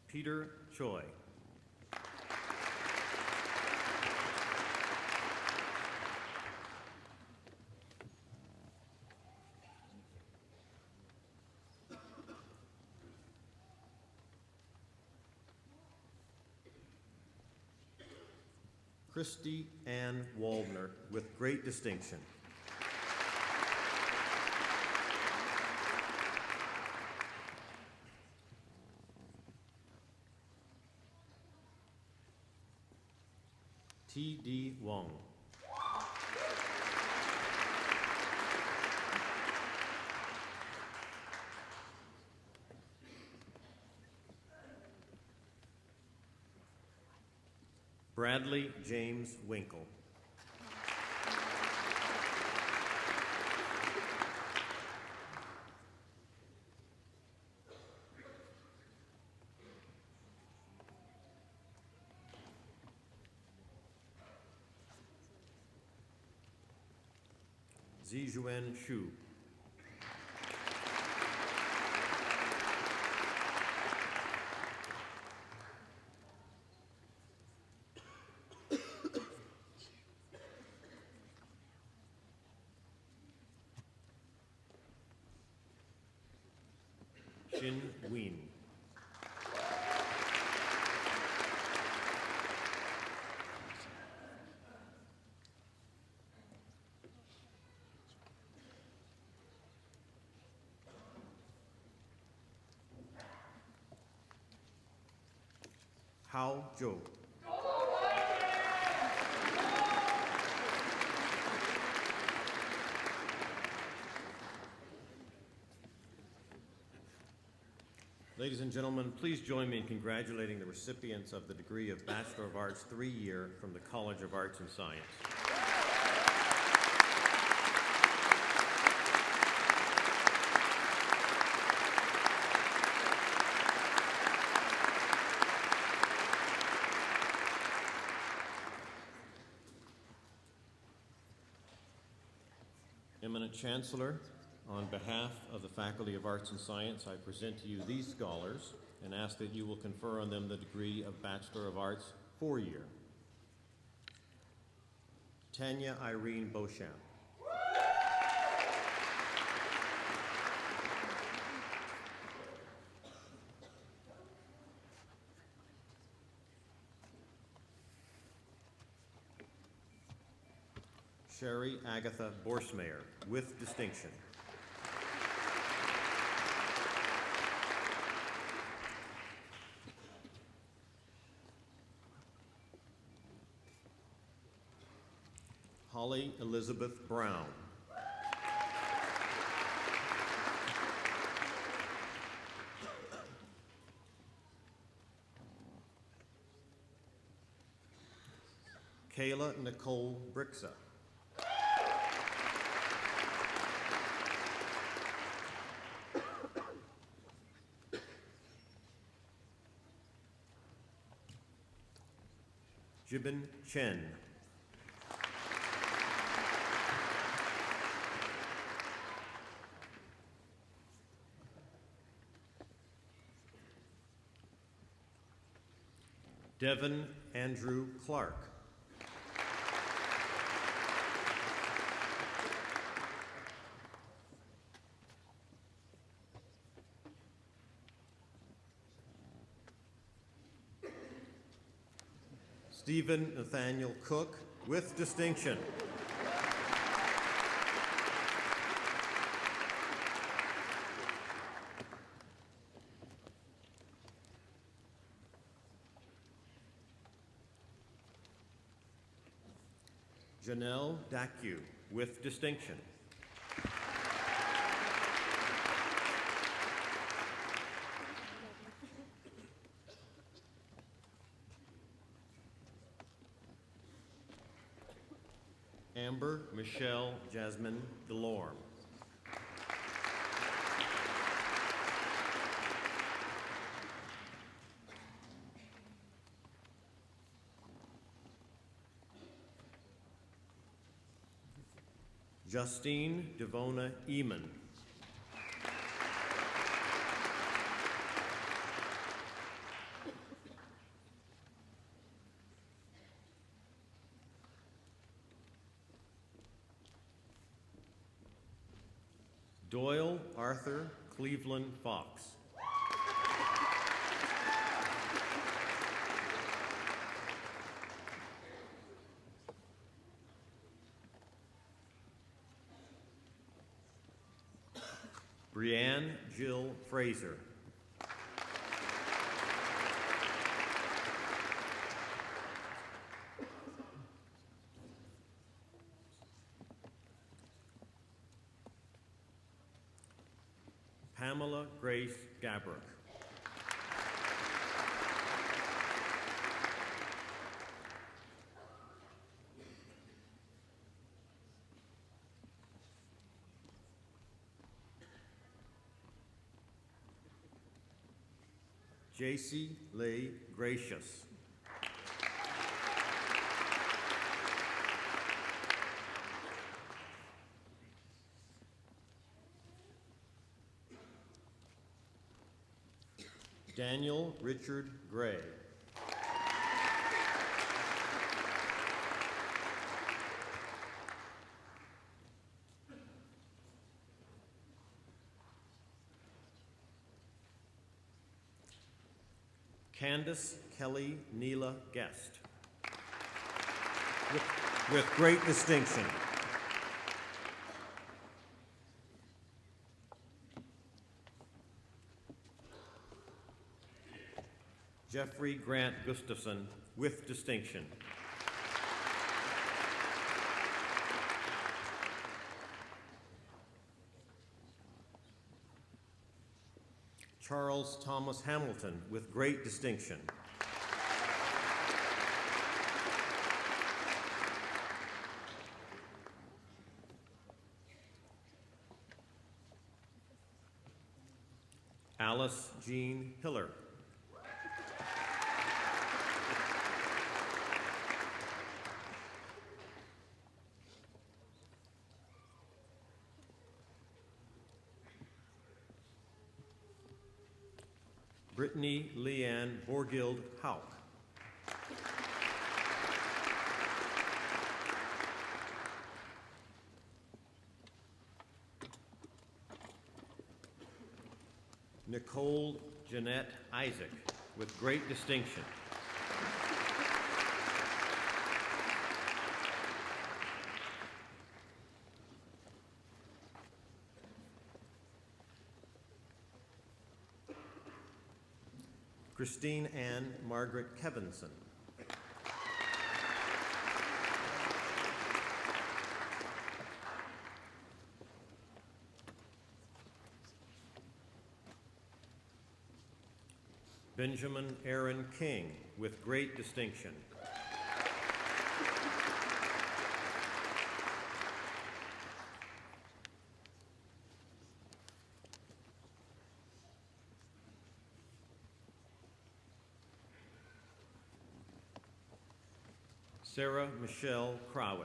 Peter Choi. Christy Ann Waldner, with great distinction. T.D. Wong. Bradley James Winkle. Zijuan Shu. Jin Ween. Hao Zhou. Ladies and gentlemen, please join me in congratulating the recipients of the degree of Bachelor of Arts 3-year from the College of Arts and Science. Eminent Chancellor, on behalf of the Faculty of Arts and Science, I present to you these scholars and ask that you will confer on them the degree of Bachelor of Arts 4-year. Tanya Irene Beauchamp. Sherry Agatha Borsmeyer, with distinction. Holly Elizabeth Brown. Kayla Nicole Brixa. Jibin Chen. Devin Andrew Clark. Stephen Nathaniel Cook, with distinction. Janelle Dacu, with distinction. Amber Michelle Jasmine Delorme. Justine Devona Eamon. Doyle Arthur Cleveland Fox. Brianne Jill Fraser. Pamela Grace Gabrick. J.C. Leigh Gracious. Daniel Richard Gray. Candace Kelly Neela Guest. With great distinction. Jeffrey Grant Gustafson, with distinction. Charles Thomas Hamilton, with great distinction. Alice Jean Hiller. Brittany Leanne Borgild Hauk. Nicole Jeanette Isaac, with great distinction. Christine Ann Margaret Kevinson. Benjamin Aaron King, with great distinction. Sarah Michelle Krawick.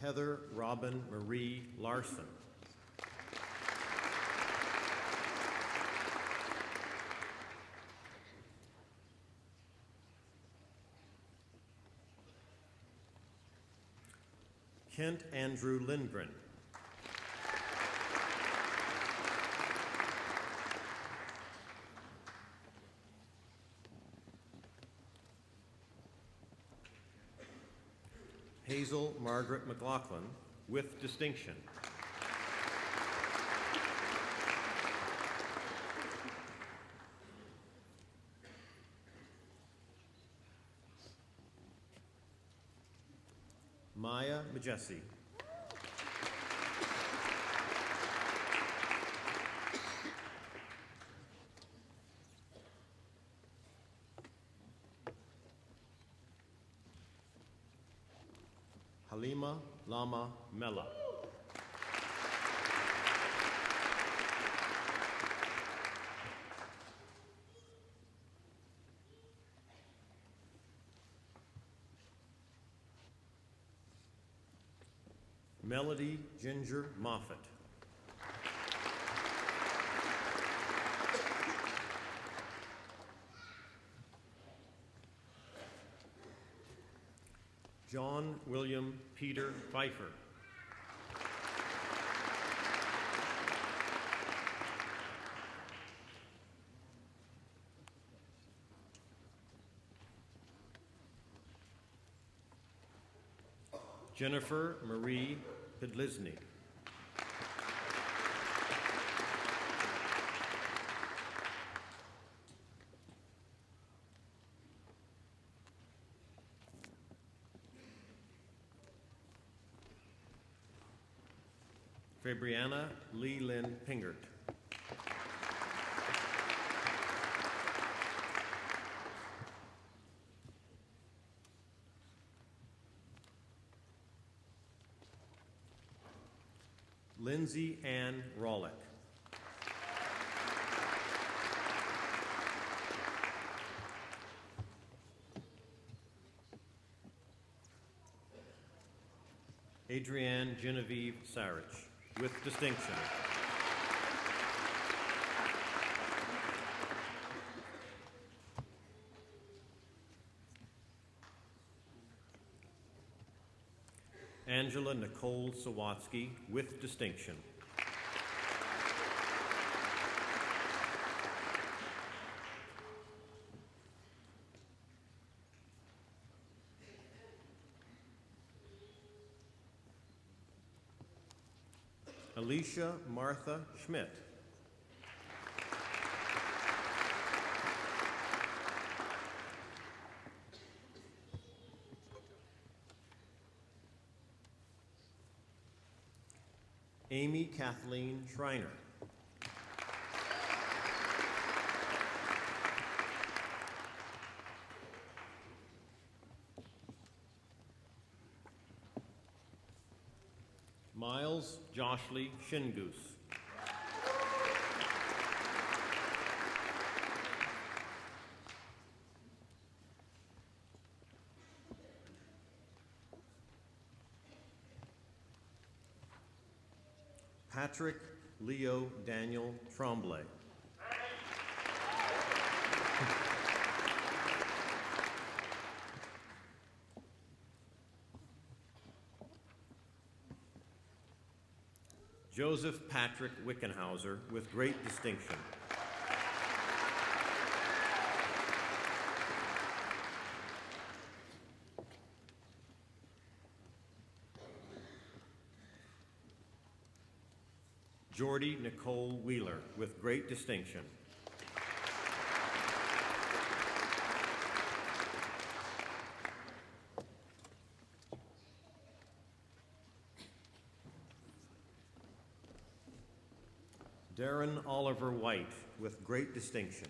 Heather Robin Marie Larson. Kent Andrew Lindgren. Hazel Margaret McLaughlin, with distinction. Maya Majessi. Halima Lama Mella. Melody Ginger Moffett. John William Peter Pfeiffer. Jennifer Marie Pidlisny. Fabriana Lee Lynn Pingert. Lindsay Ann Rawlick. Adrienne Genevieve Sarich, with distinction. Angela Nicole Sawatsky with distinction. Alicia Martha Schmidt. Amy Kathleen Schreiner. Miles Joshley Shingoose. Patrick Leo Daniel Tremblay. Joseph Patrick Wickenhauser with great distinction. Jordy Nicole Wheeler with great distinction. Darren Oliver White with great distinction.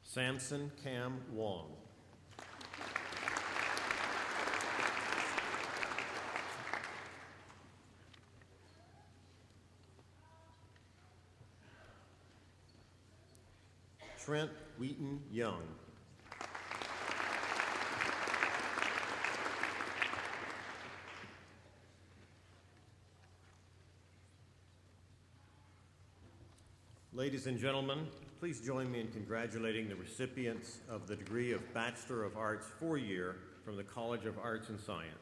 Samson Cam Wong. Trent Wheaton Young. Ladies and gentlemen, please join me in congratulating the recipients of the degree of Bachelor of Arts 4-year from the College of Arts and Science.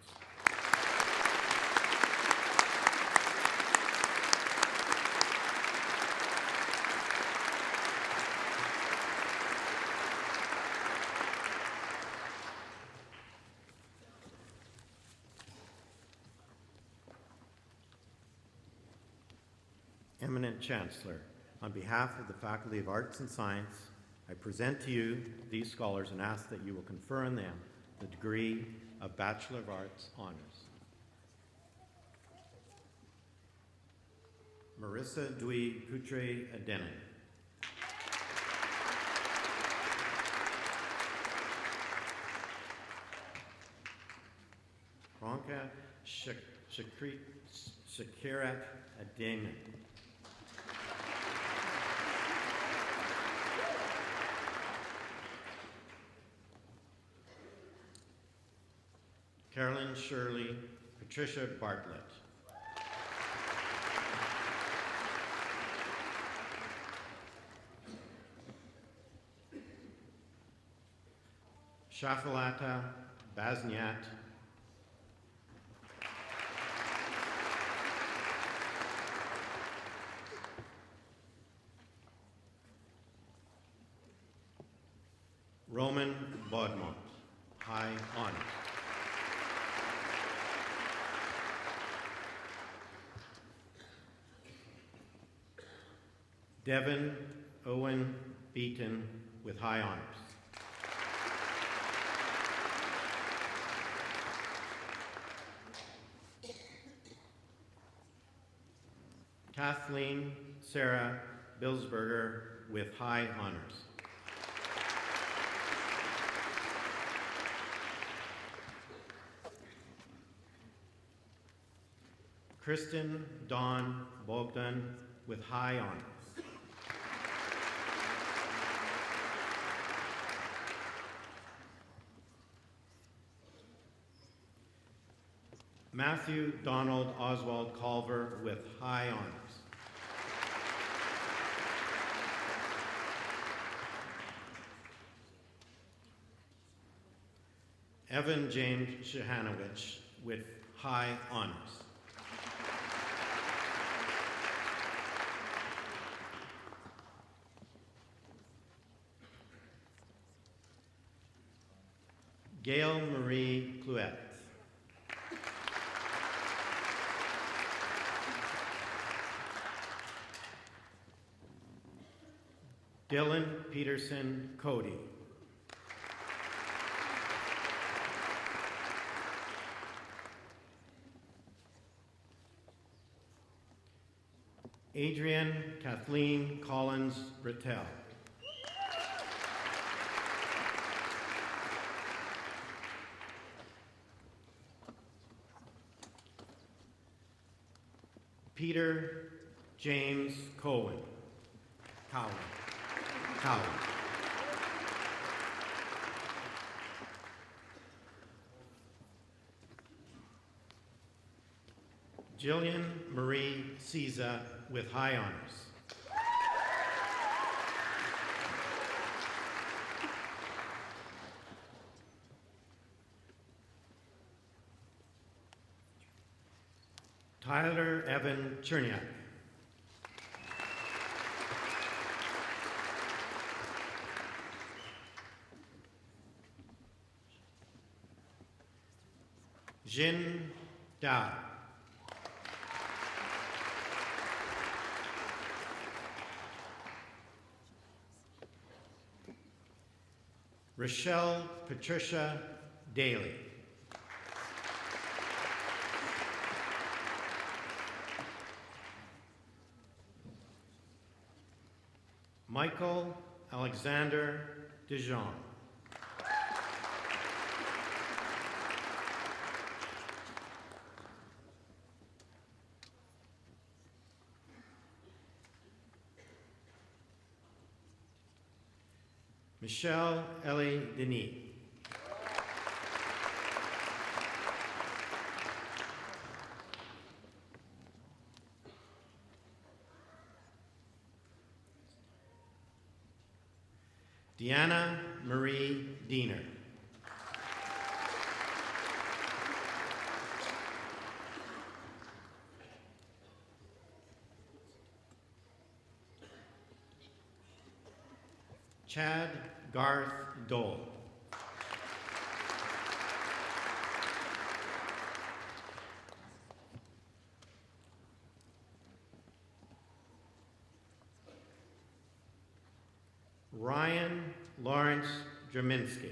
Eminent Chancellor, on behalf of the Faculty of Arts and Science, I present to you these scholars and ask that you will confer on them the degree of Bachelor of Arts Honors. Marissa Dwi Putre Adenin. Franca Shakirat Ademin. Carolyn Shirley Patricia Bartlett. Shafalata Baznyat. Roman Baudemont, high honors. Devin Owen Beaton with high honors. Kathleen Sarah Bilsberger with high honors. Kristen Dawn Bogdan with high honors. Matthew Donald Oswald Culver with high honors. Evan James Shahanowicz with high honors. Gail Marie Clouet. Dylan Peterson Cody. Adrian Kathleen Collins Britell. Peter James Cowan. Cowan. Jillian Marie Cesa with high honors. Tyler Evan Cherniak. Jin Da. Rochelle Patricia Daly. Michael Alexander Dijon. Michelle Ellie Denis. Deanna Marie Diener. Chad Garth Dole. Ryan Lawrence Draminsky.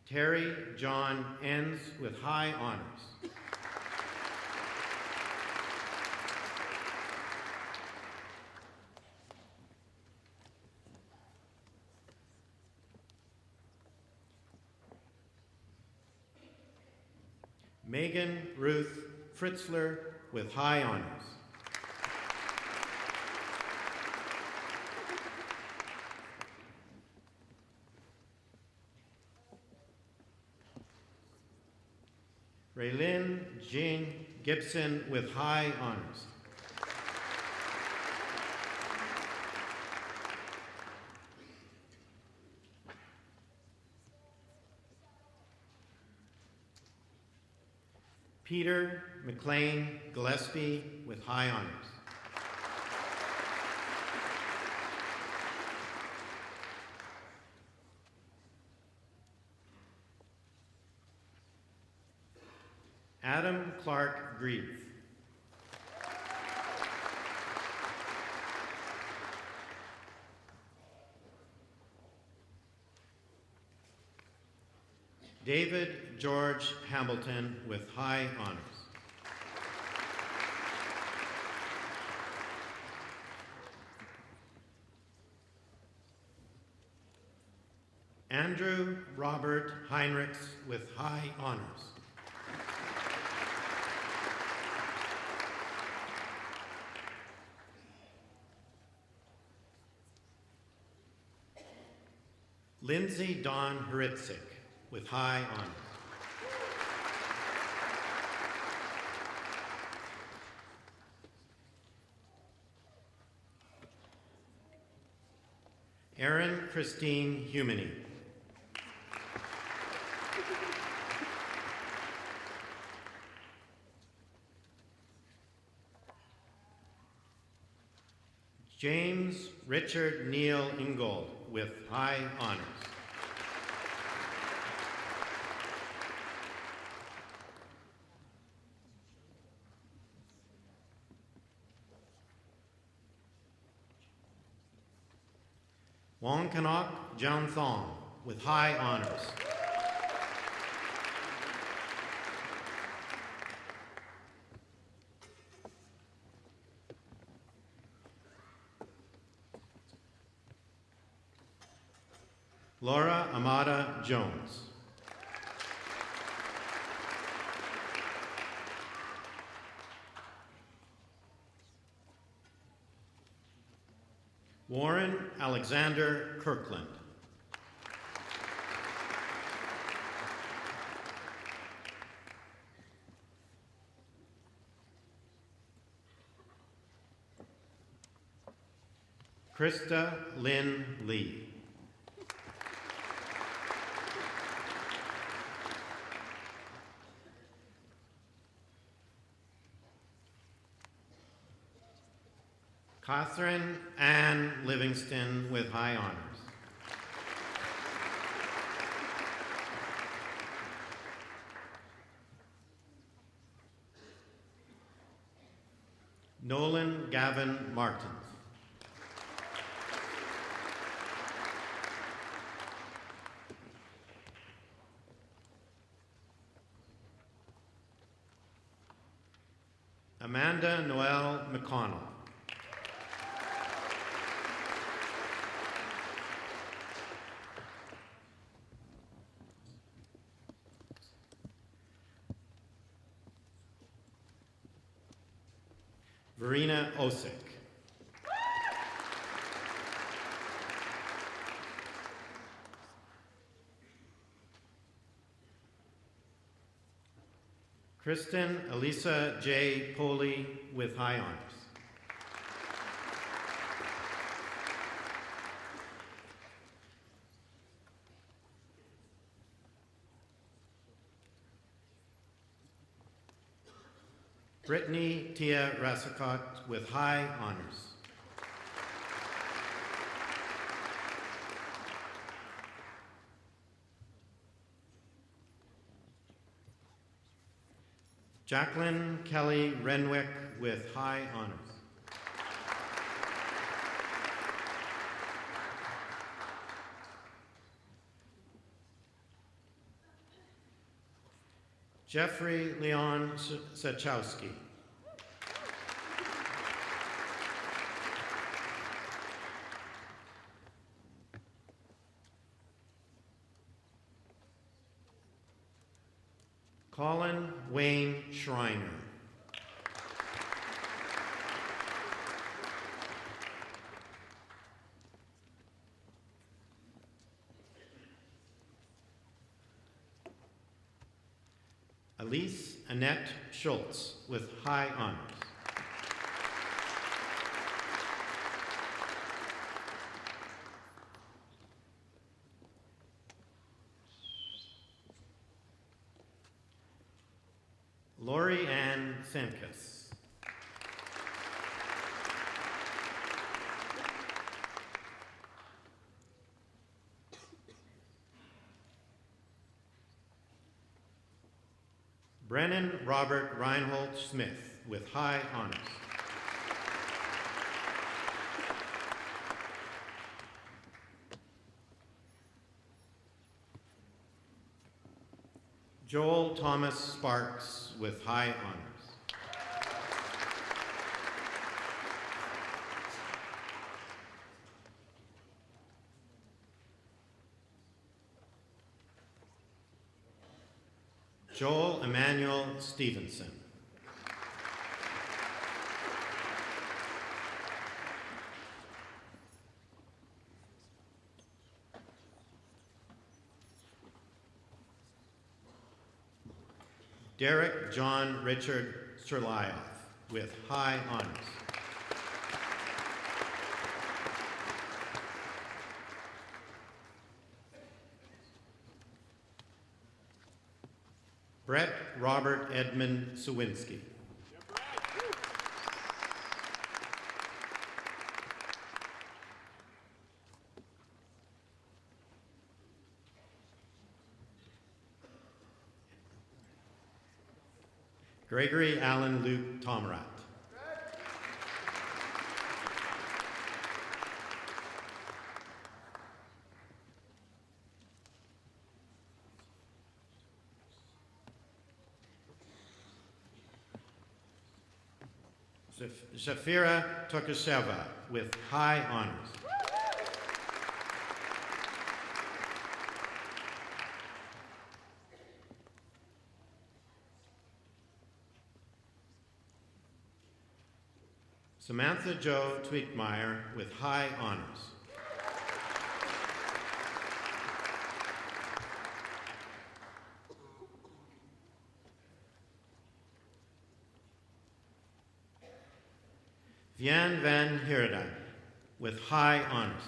Terry John Enns with high honors. Megan Ruth Fritzler with high honors. Raylyn Jean Gibson with high honors. Peter McLean Gillespie with high honors. Adam Clark Grieve. David George Hamilton with high honors. Andrew Robert Heinrichs with high honors. Lindsay Dawn Hritzik, with high honors. Erin Christine Humany. James Richard Neal Ingold, with high honors. Wong Kanok Joun Thong, with high honors. Laura Amada Jones. Warren Alexander Kirkland. Krista Lynn Lee. Catherine Ann Livingston, with high honors. Nolan Gavin Martins. Amanda Noel McConnell. Verena Osick. Kristen Elisa J. Poley, with high honors. Brittany Tia Rassicot, with high honors. Jacqueline Kelly Renwick, with high honors. Jeffrey Leon Sachowski. Colin Wayne Schreiner. Elise Annette Schultz, with high honors. Lori Ann Semkes. Brennan Robert Reinhold Smith, with high honors. Joel Thomas Sparks, with high honors. Joel Emmanuel Stevenson. Derek John Richard Sirlioff with high honors. Brett Robert Edmund Sawinski. Gregory Allen Luke Tomrat. Zafira Tokasheva with high honors. Samantha Jo Tweetmeyer with high honors. Vian van Heerden with high honors.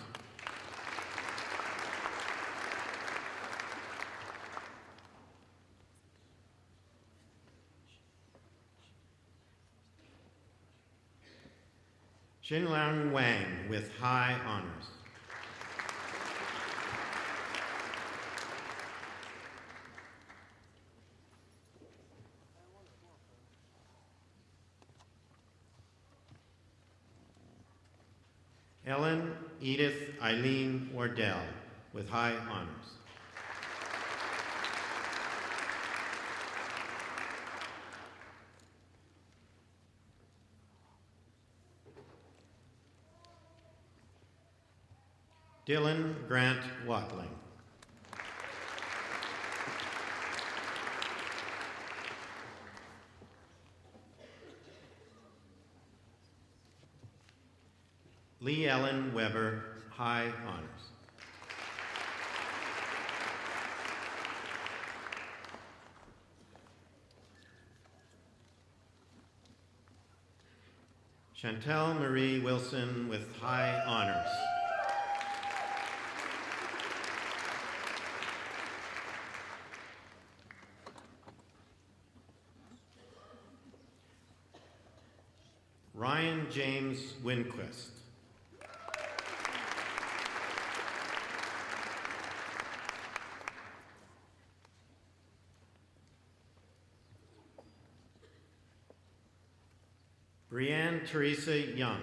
Xinlang Wang with high honors. Ellen Edith Eileen Wardell with high honors. Dylan Grant Watling. Lee Ellen Weber, high honors. Chantel Marie Wilson with high honors. Ryan James Winquist. Brianne Teresa Young.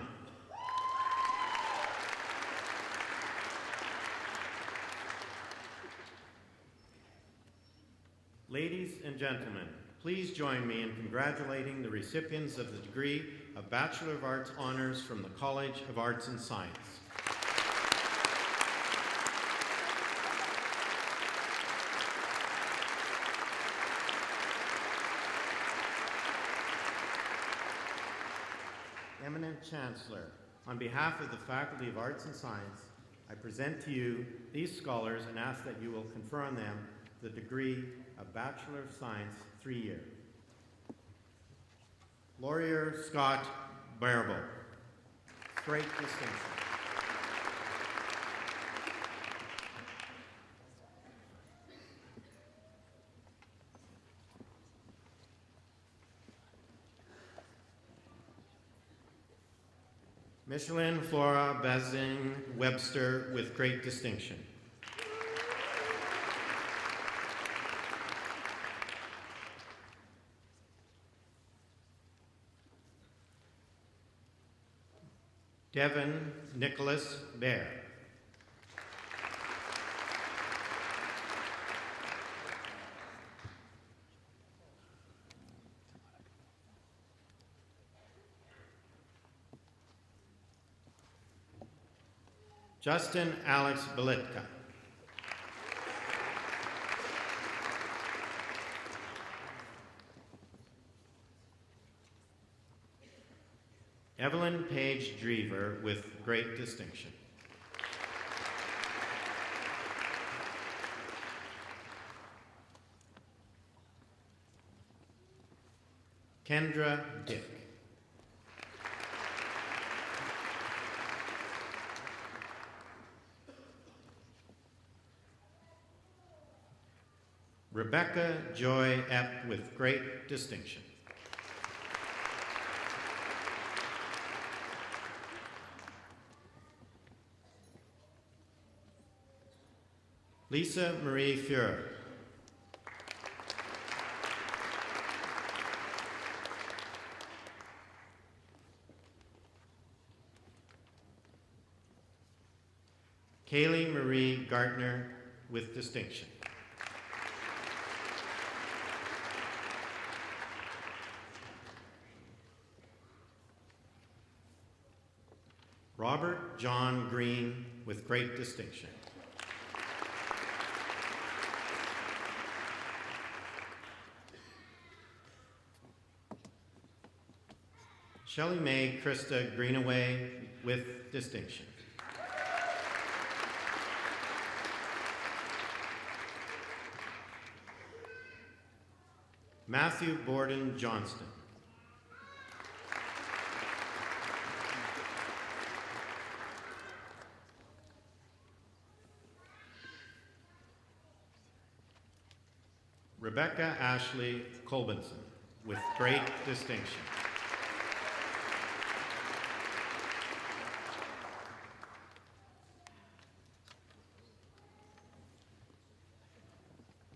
Ladies and gentlemen, please join me in congratulating the recipients of the degree of Bachelor of Arts Honors from the College of Arts and Science. Eminent Chancellor, on behalf of the Faculty of Arts and Science, I present to you these scholars and ask that you will confer on them the degree of Bachelor of Science, 3-year. Laurier Scott Barbo, great distinction. Micheline Flora Bazin Webster with great distinction. Devin Nicholas Baer. Justin Alex Belitka. Evelyn Page Drever with great distinction. Kendra Dick. Rebecca Joy Epp with great distinction. Lisa Marie Fuhrer. Kaylee Marie Gartner with distinction. Robert John Green with great distinction. Shelley Mae Krista Greenaway with distinction. Matthew Borden Johnston. Rebecca Ashley Colbinson with great distinction.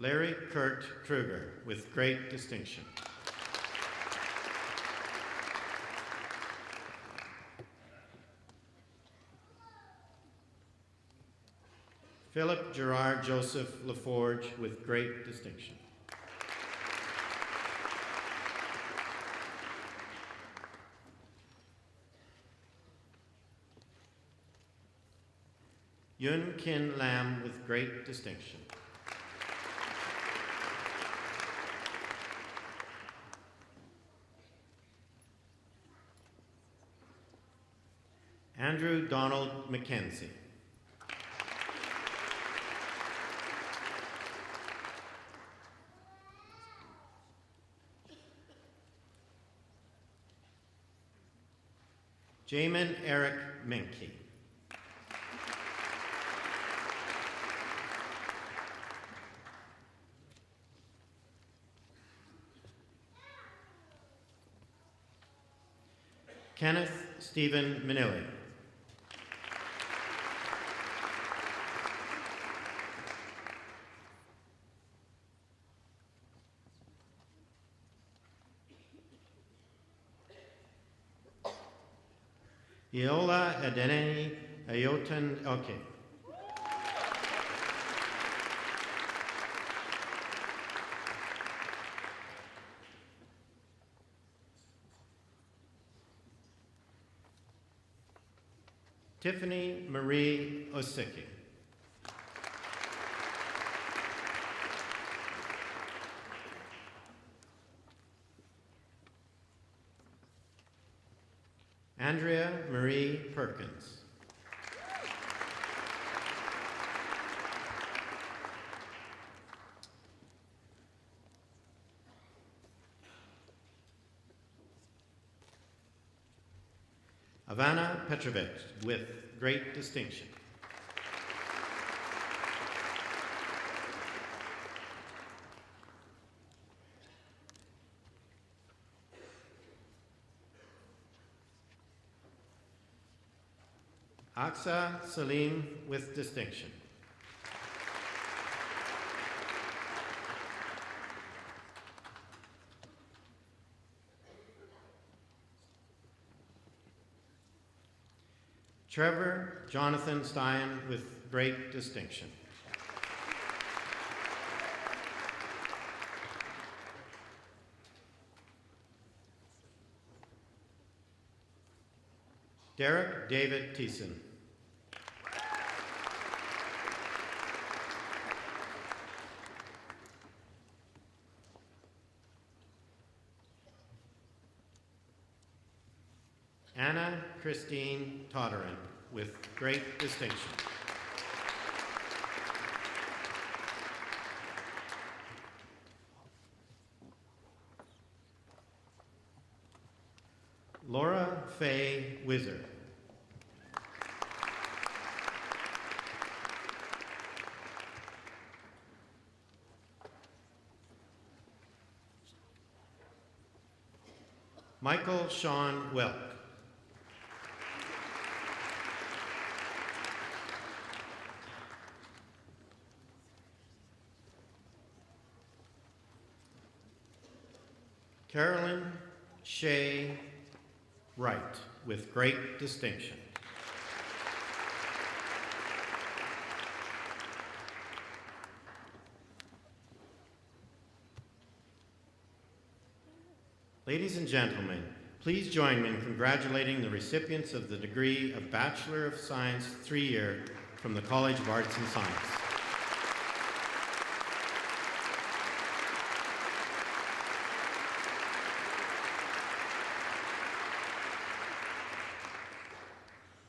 Larry Kurt Kruger with great distinction. Philip Gerard Joseph LaForge with great distinction. Yun Kin Lam with great distinction. Andrew Donald McKenzie. Jamin Eric Menke. Kenneth Stephen Manilli. Iola Adeni Ayotan Oke. Tiffany Marie Osicki. Andrea Marie Perkins. Ivana Petrovich with great distinction. Aksa Salim with distinction. Trevor Jonathan Stein with great distinction. Derek David Thiessen. Anna Christine Todderan with great distinction. Laura Faye Wizard. Michael Sean Welk. Carolyn Shea Wright, with great distinction. Ladies and gentlemen, please join me in congratulating the recipients of the degree of Bachelor of Science 3-year from the College of Arts and Science.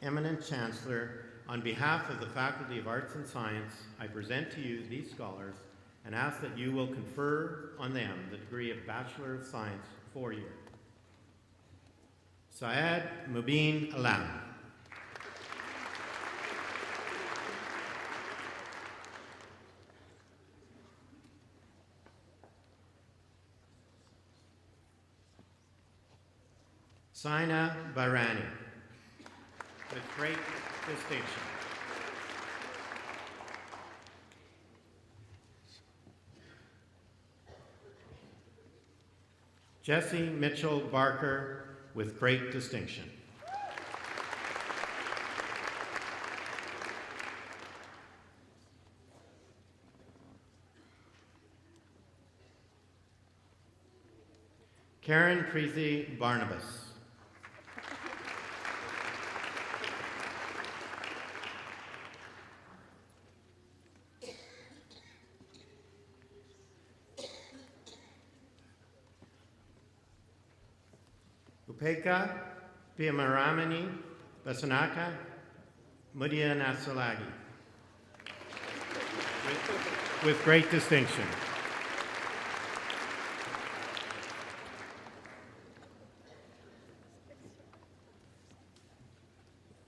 Eminent Chancellor, on behalf of the Faculty of Arts and Science, I present to you these scholars and ask that you will confer on them the degree of Bachelor of Science 4-year. Syed Mubin Alam. Saina Bairani, with great distinction. Jesse Mitchell Barker, with great distinction. Karen Preeti Barnabas. Upeka Piamaramani Basanaka Mudia Nasalagi, with great distinction.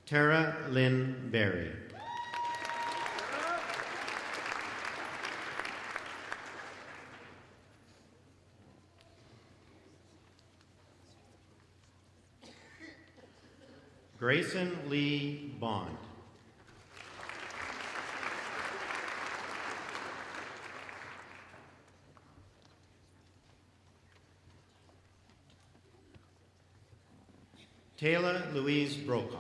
Tara Lynn Berry. Grayson Lee Bond. Taylor Louise Brokaw.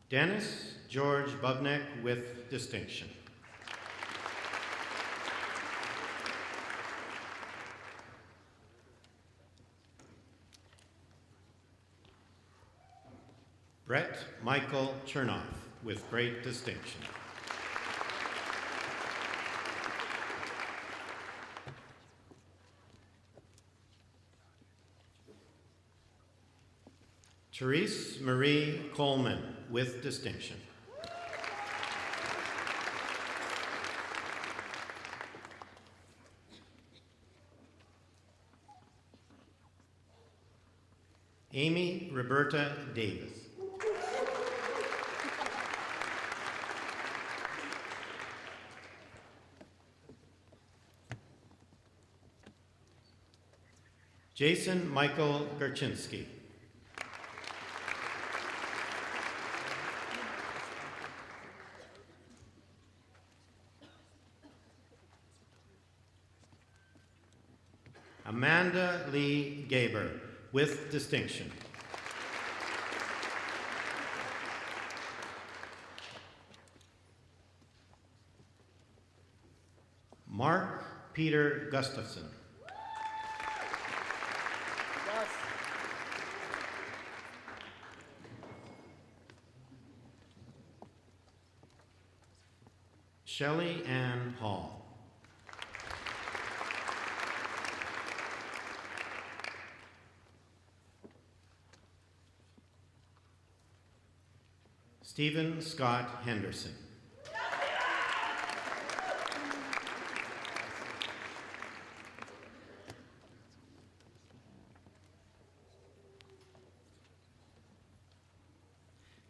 Dennis George Bubnek, with distinction. Brett Michael Chernoff, with great distinction. Therese Marie Coleman, with distinction. Amy Roberta Davis. Jason Michael Garchinsky. Amanda Lee Gaber, with distinction. Mark Peter Gustafson. Shelley Ann Hall. Stephen Scott Henderson.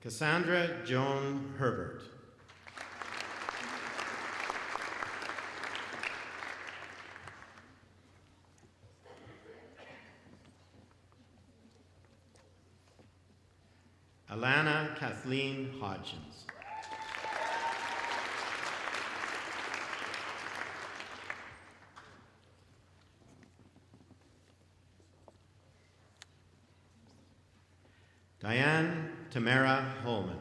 Cassandra Joan Herbert. Alana Kathleen Hodgins. Diane Tamara Holman.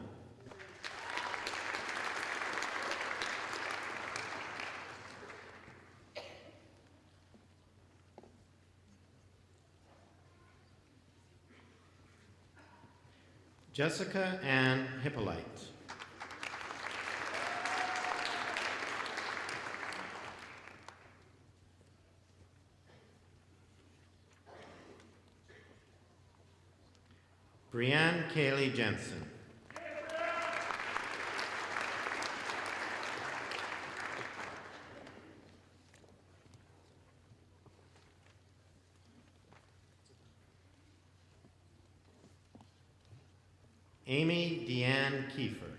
Jessica Ann Hippolyte. Brianne Kaylee Jensen. Amy Deanne Kiefer.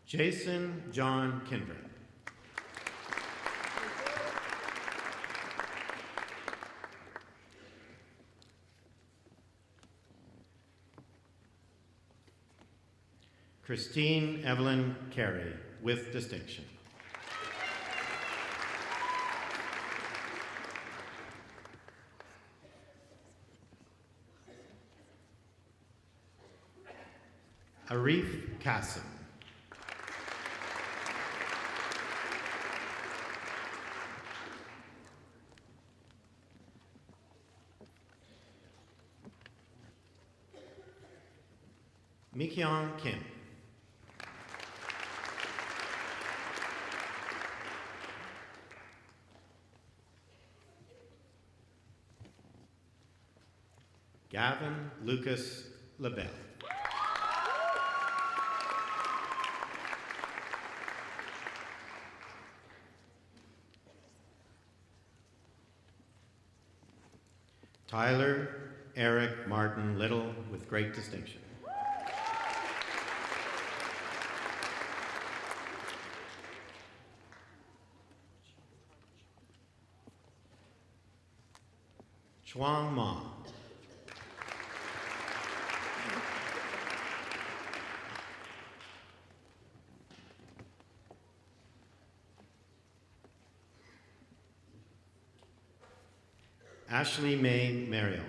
Jason John Kindred. Christine Evelyn Carey, with distinction. Arif Kassim. Mikyong Kim. Gavin Lucas LaBelle. Tyler Eric Martin Little, with great distinction. Chuang Ma. Ashley Mae Mariel.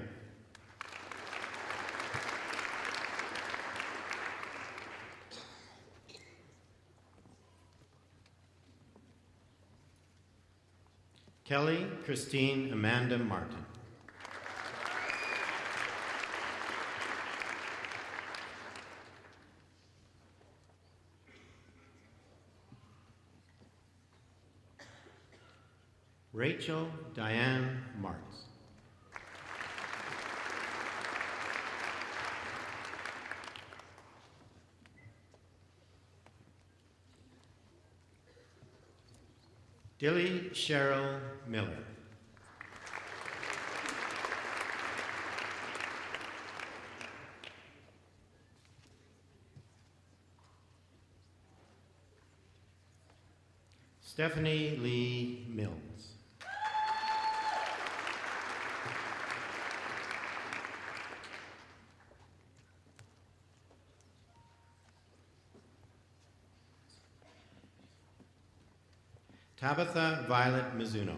Kelly Christine Amanda Martin. Rachel Diane Martz. Dilly Cheryl Miller. Stephanie Lee Mills. Tabitha Violet Mizuno.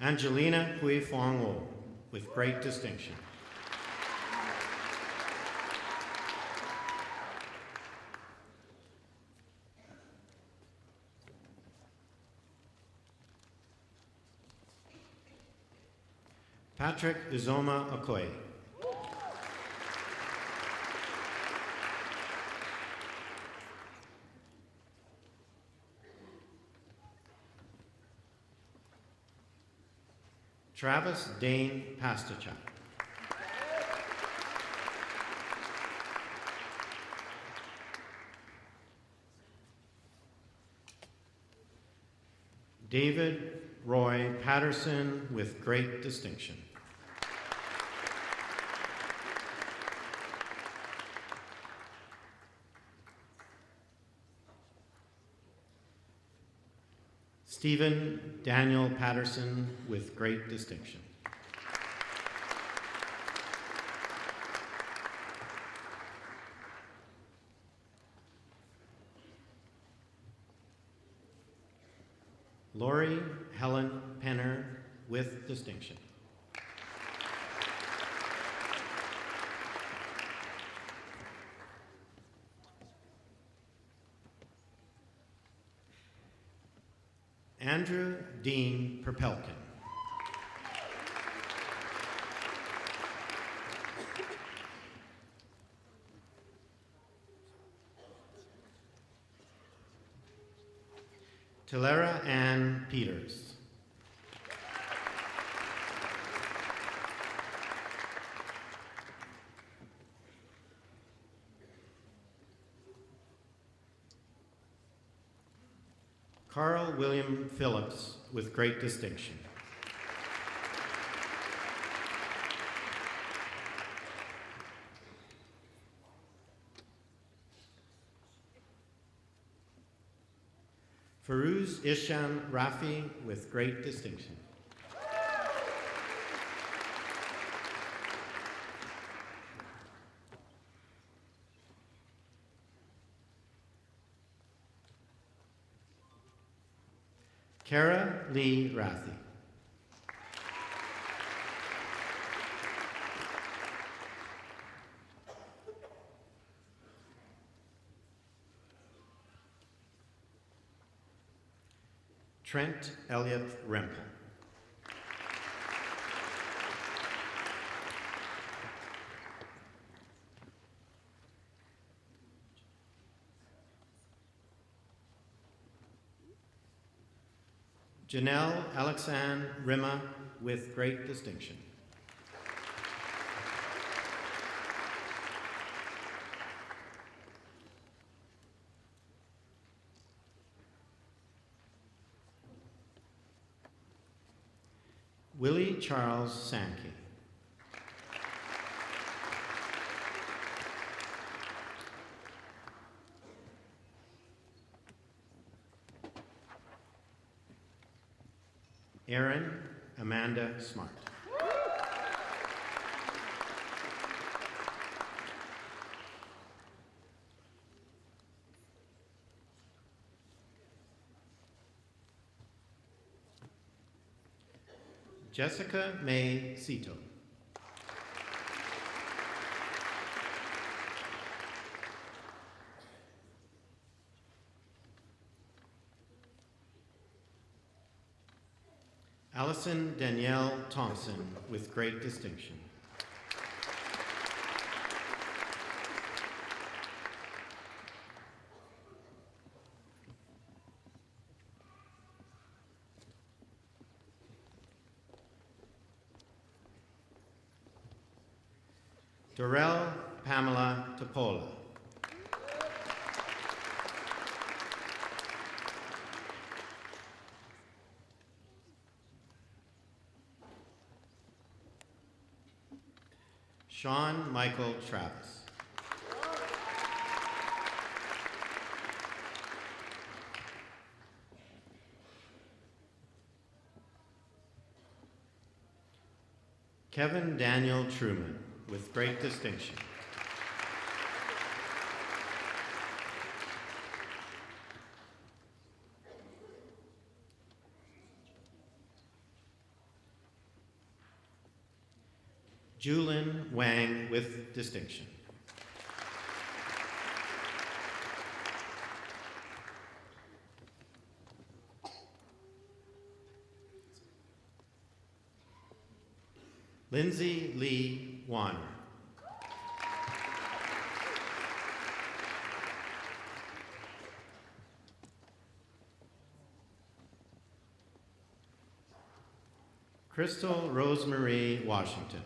Angelina Hui Fong O, with great distinction. Patrick Uzoma Okoye. Travis Dane Pastachak. David Roy Patterson with great distinction. Stephen Daniel Patterson with great distinction. Lori Helen Penner with distinction. Andrew Dean Perpelkin. Tilera Ann Peters. Carl William Phillips with great distinction. Firuz Isham Rafi with great distinction. Kara Lee Rathi. Trent Elliott Rempel. Janelle Alexandre Rima with great distinction. Willie Charles Sankey. Erin Amanda Smart. Jessica May Cito. Allison Danielle Thompson with great distinction. Dorel Pamela Topola. Sean Michael Travis. Kevin Daniel Truman with great distinction. Julin Wang with distinction. Lindsay Lee Warner. Crystal Rosemarie Washington.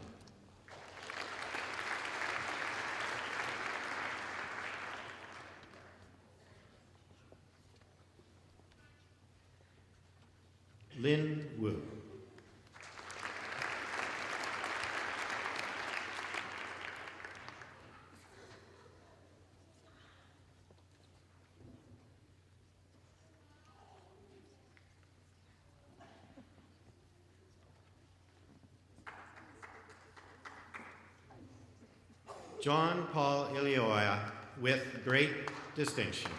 Lin Wu. John Paul Ilioa with great distinction.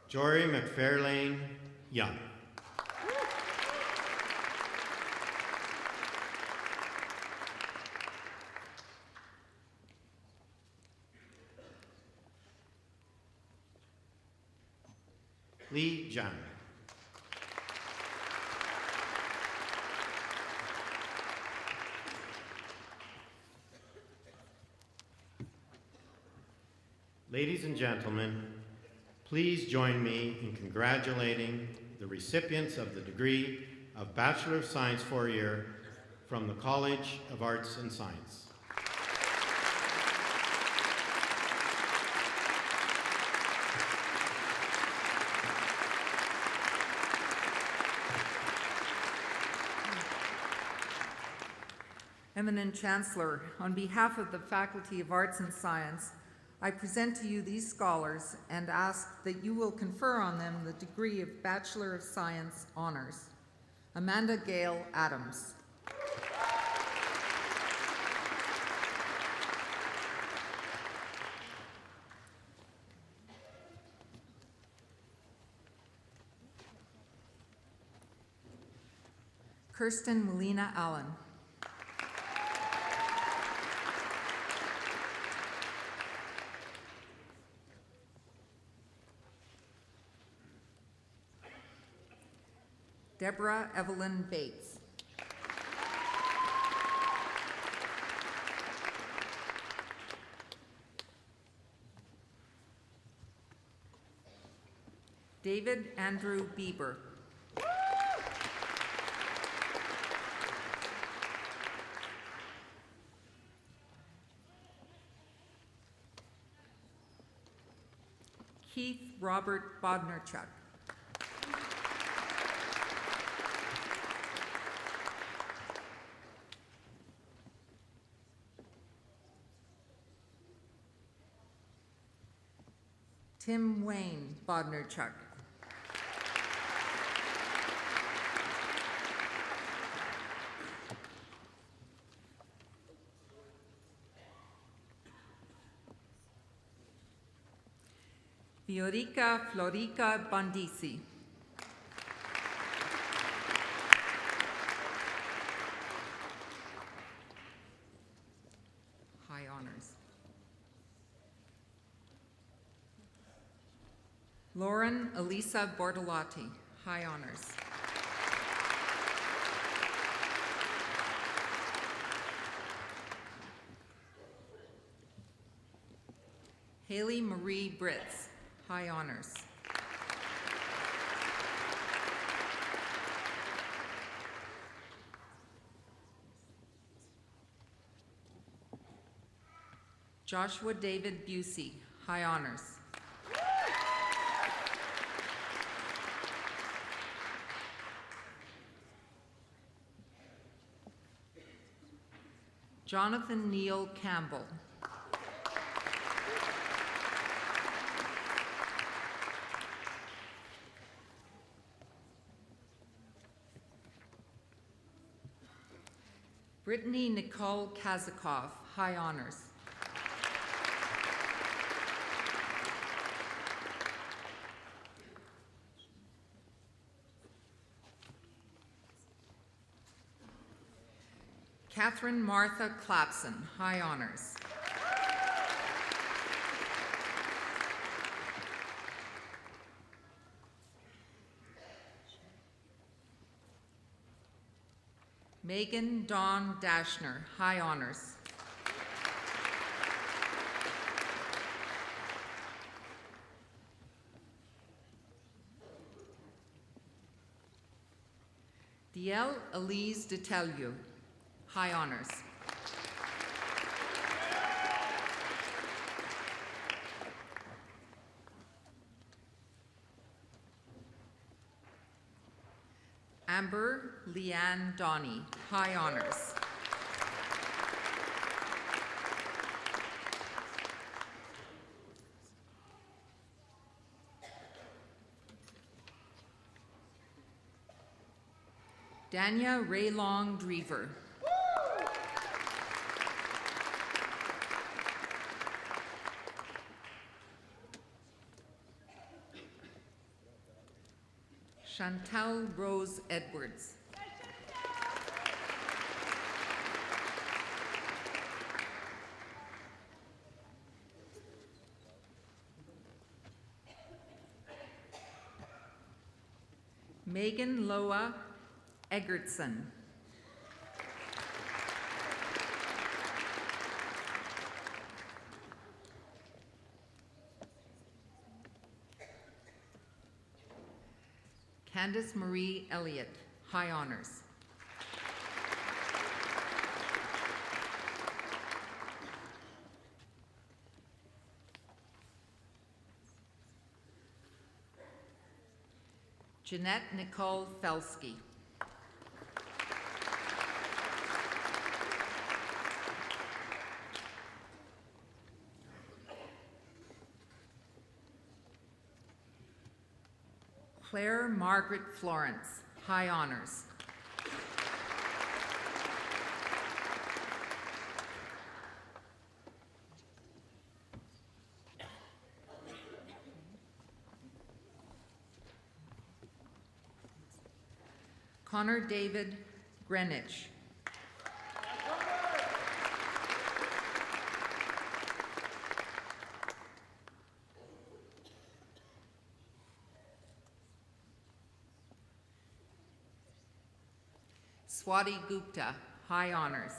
Jory McFarlane Young. Lee Jang. Ladies and gentlemen, please join me in congratulating the recipients of the degree of Bachelor of Science 4-year from the College of Arts and Science. Eminent Chancellor, on behalf of the Faculty of Arts and Science, I present to you these scholars and ask that you will confer on them the degree of Bachelor of Science Honours. Amanda Gale Adams. Kirsten Molina Allen. Deborah Evelyn Bates. David Andrew Bieber. Keith Robert Bodnarchuk. Tim Wayne Bodnarchuk. Viorica Florica Bandisi. High honors. Lauren Elisa Bortolotti, high honors. Haley Marie Britz, high honors. Joshua David Busey, high honors. Jonathan Neal Campbell. Brittany Nicole Kazakov, high honors. Catherine Martha Clapson, high honors. Megan Dawn Dashner, high honors. Diel Elise Detellieu, high honors. Amber Leanne Donnie, high honors. Dania Raylong Drever. Chantal Rose Edwards. Megan Loa Egertson. Candace Marie Elliott, high honors. Jeanette Nicole Felsky. Claire Margaret Florence, high honors. Connor David Greenwich. Swati Gupta, high honors.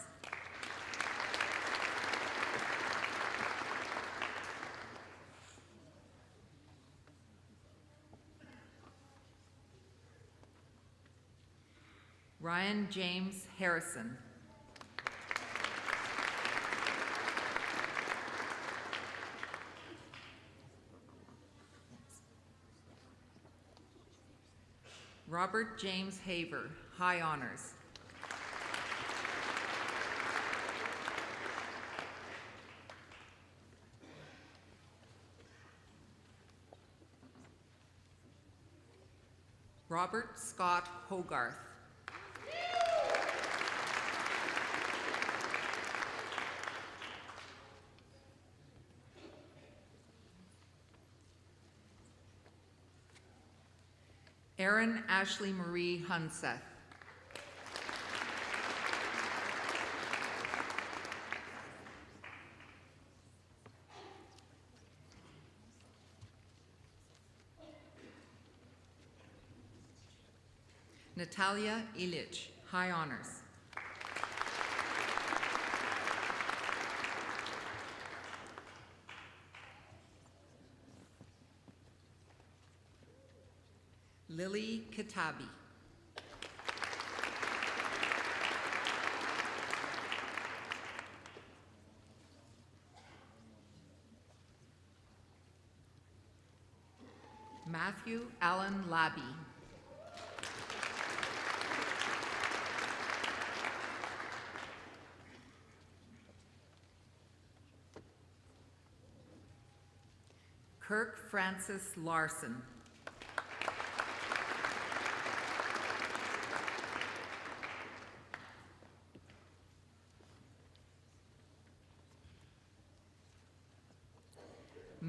Ryan James Harrison. Robert James Haver, high honors. Robert Scott Hogarth. Erin Ashley Marie Hunseth. Natalia Illich, high honors. Lily Katabi. Matthew Allen Labby. Kirk Francis Larson.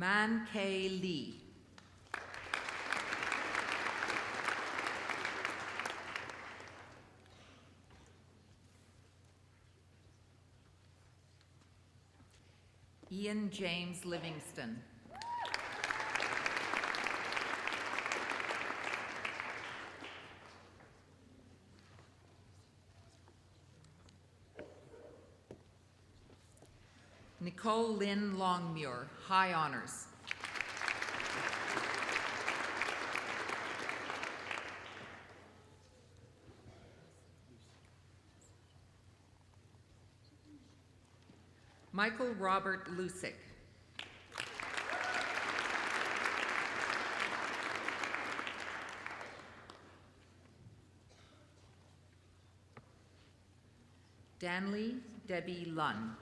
Man K. Lee. Ian James Livingston. Nicole Lynn Longmuir, high honors. Michael Robert Lusick. Danley Debbie Lunn.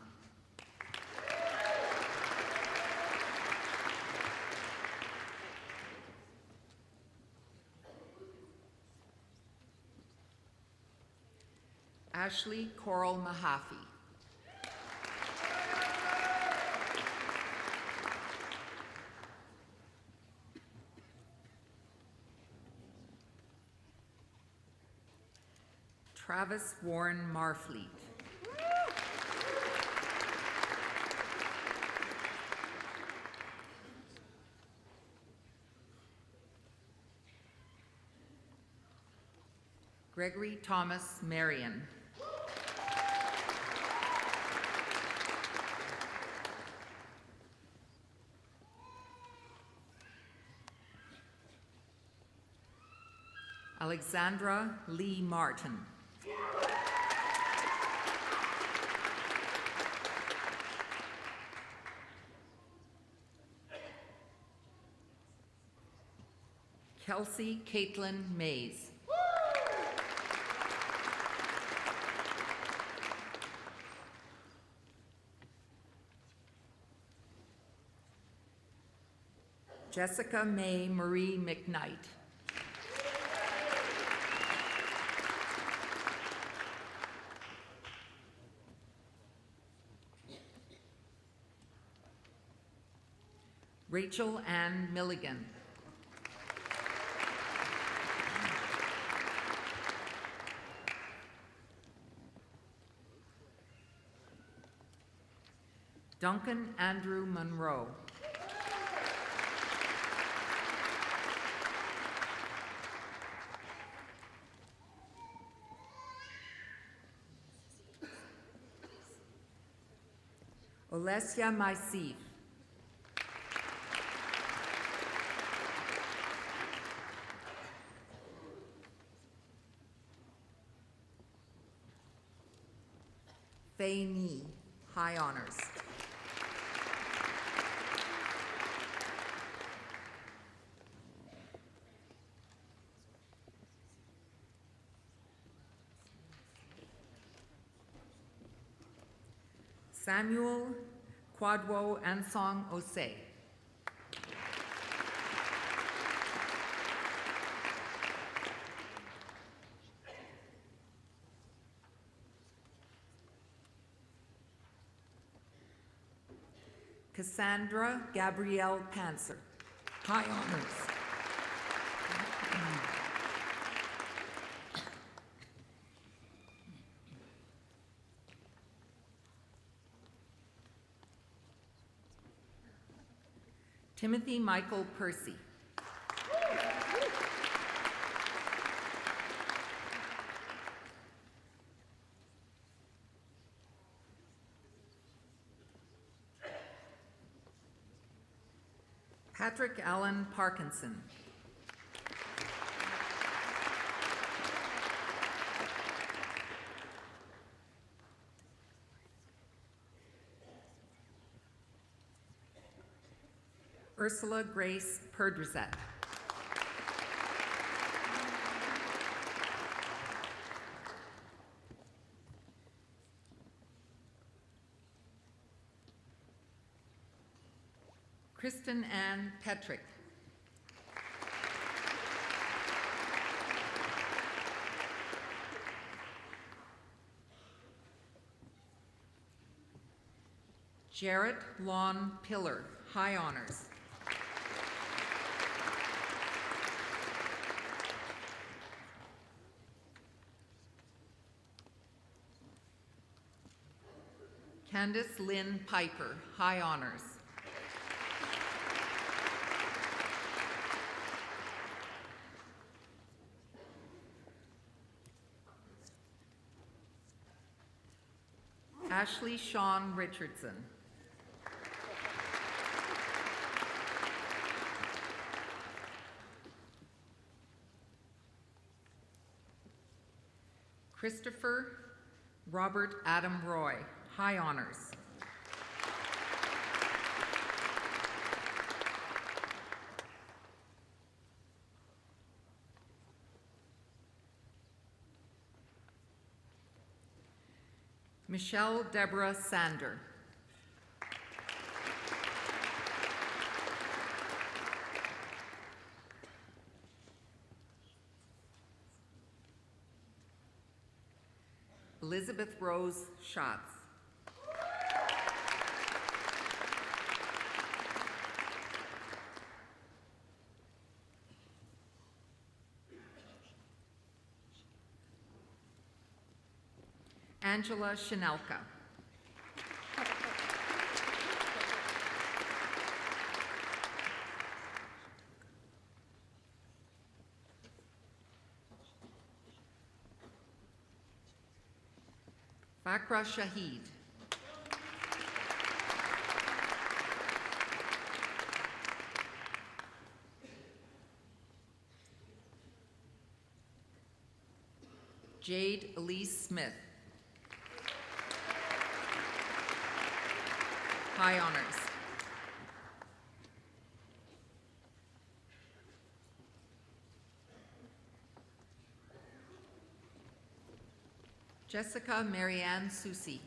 Ashley Coral Mahaffey. Travis Warren Marfleet. Gregory Thomas Marion. Alexandra Lee Martin. Kelsey Caitlin Mays. Jessica May Marie McKnight. Rachel Ann Milligan. Duncan Andrew Monroe. Olesya Maisif. Fei Ni, high honors. Samuel Kwadwo Ansong Osei. Cassandra Gabrielle Panzer, high honors. Timothy Michael Percy. Patrick Allen Parkinson. Ursula Grace Perdrizet. Kristen Ann Petrick. Jarrett Lon Pillar, high honors. Candace Lynn Piper, high honors. Ashley Shawn Richardson. Christopher Robert Adam Roy, high honors. Michelle Deborah Sander. Elizabeth Rose Schatz. Angela Shanelka. Bakra Shahid. Jade Elise Smith. High honors. Jessica Marianne Susi.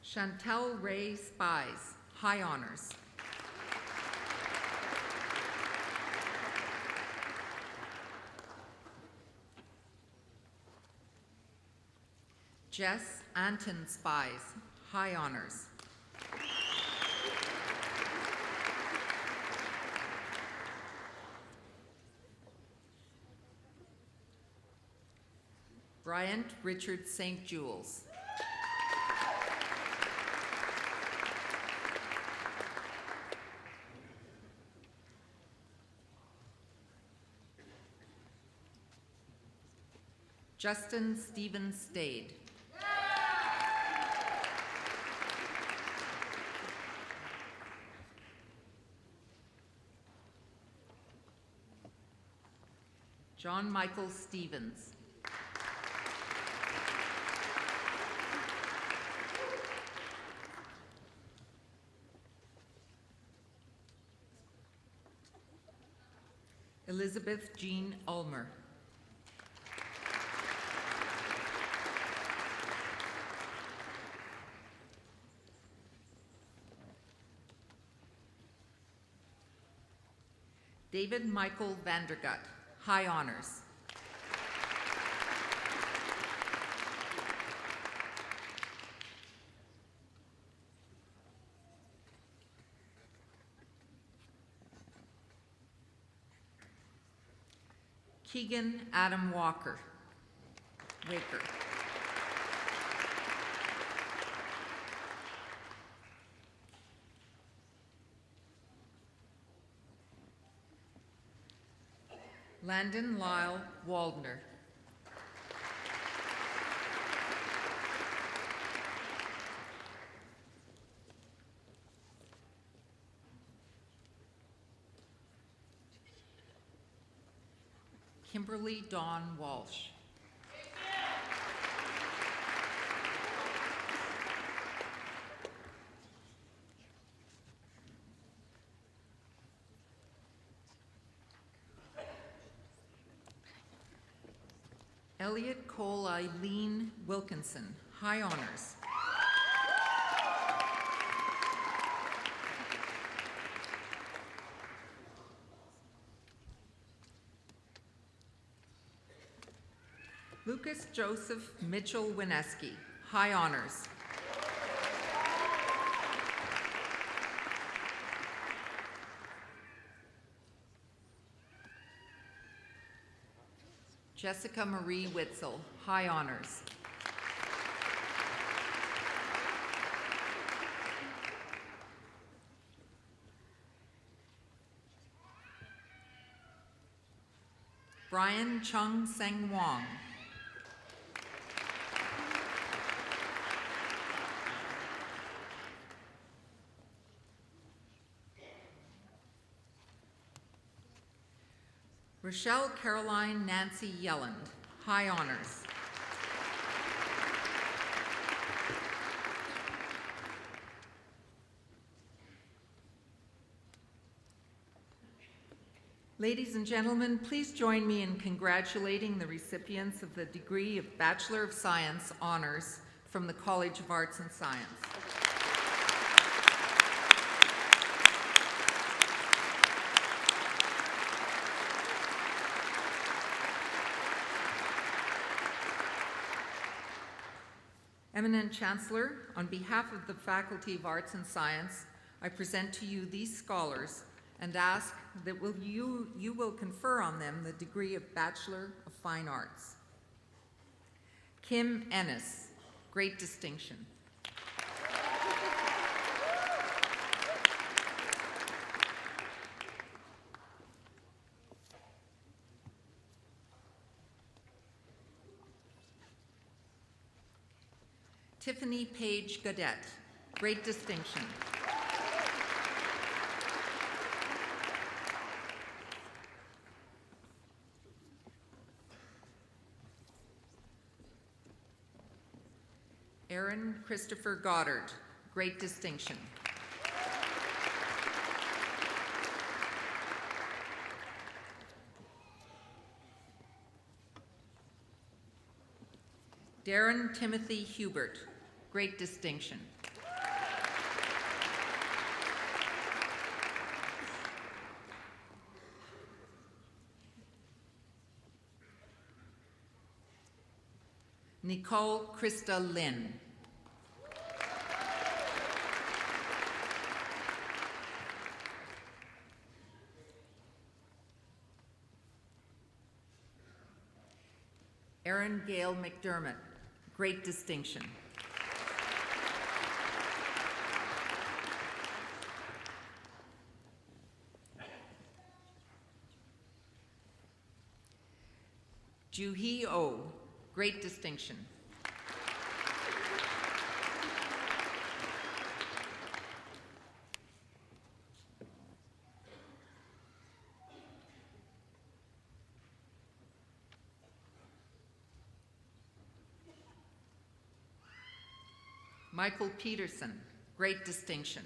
Chantel Ray Spies, high honors. Jess Anton Spies, high honors. Bryant Richard St. Jules. Justin Stephen Stade. John Michael Stevens. Elizabeth Jean Ulmer. David Michael Vandergut, high honors. Keegan Adam Waker. Landon Lyle Waldner. Kimberly Dawn Walsh. Elliot Cole Eileen Wilkinson, high honors. Lucas Joseph Mitchell Wineski, high honors. Jessica Marie Witzel, high honors. Brian Chung Seng Wong. Rochelle Caroline Nancy Yelland, high honors. Ladies and gentlemen, please join me in congratulating the recipients of the degree of Bachelor of Science honors from the College of Arts and Science. Eminent Chancellor, on behalf of the Faculty of Arts and Science, I present to you these scholars and ask that you will confer on them the degree of Bachelor of Fine Arts. Kim Ennis, great distinction. Tiffany Page Gaudette, great distinction. Aaron Christopher Goddard, great distinction. Darren Timothy Hubert, great distinction. Nicole Krista Lynn. Erin Gale McDermott, great distinction. Juhee Oh, great distinction. Michael Peterson, great distinction.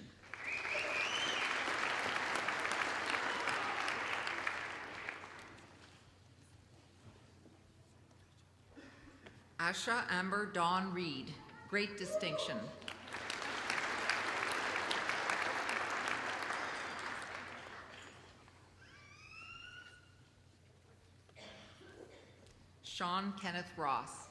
Asha Amber Dawn Reed, great distinction. Sean Kenneth Ross.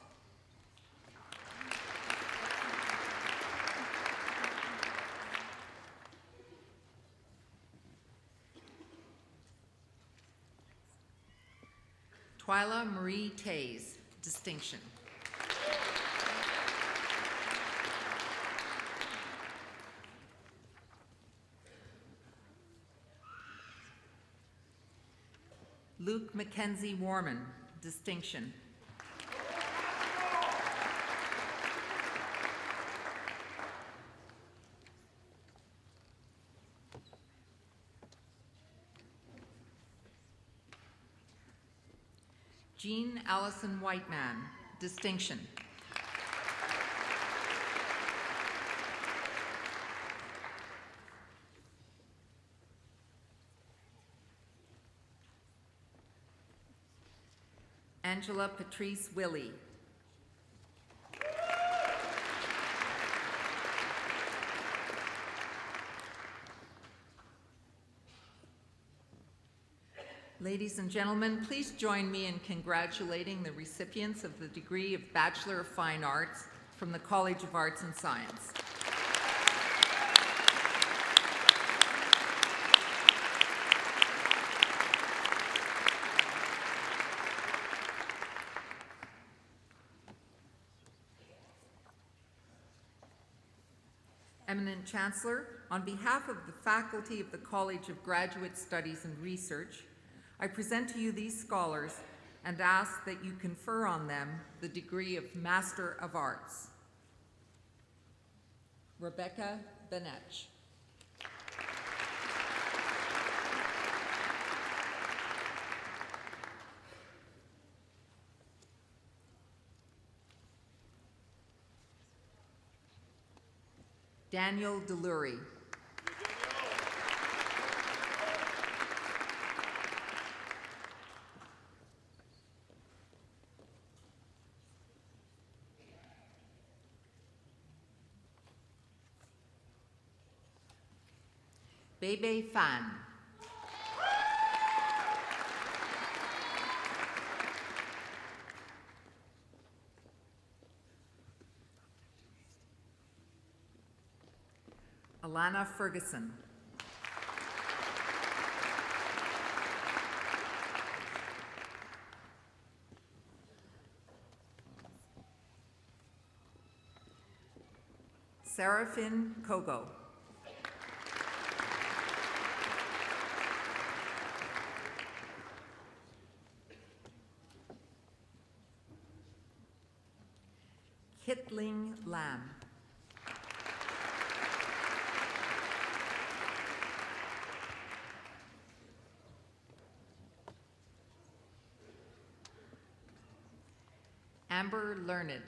Twyla Marie Tays, distinction. Luke Mackenzie Warman, distinction. Jean Allison Whiteman, distinction. Angela Patrice Willie. Ladies and gentlemen, please join me in congratulating the recipients of the degree of Bachelor of Fine Arts from the College of Arts and Science. Eminent Chancellor, on behalf of the faculty of the College of Graduate Studies and Research, I present to you these scholars and ask that you confer on them the degree of Master of Arts. Rebecca Benech. Daniel Delury. Bebe Fan. Alana Ferguson. Seraphin Kogo. Kitling Lam. Amber Learned.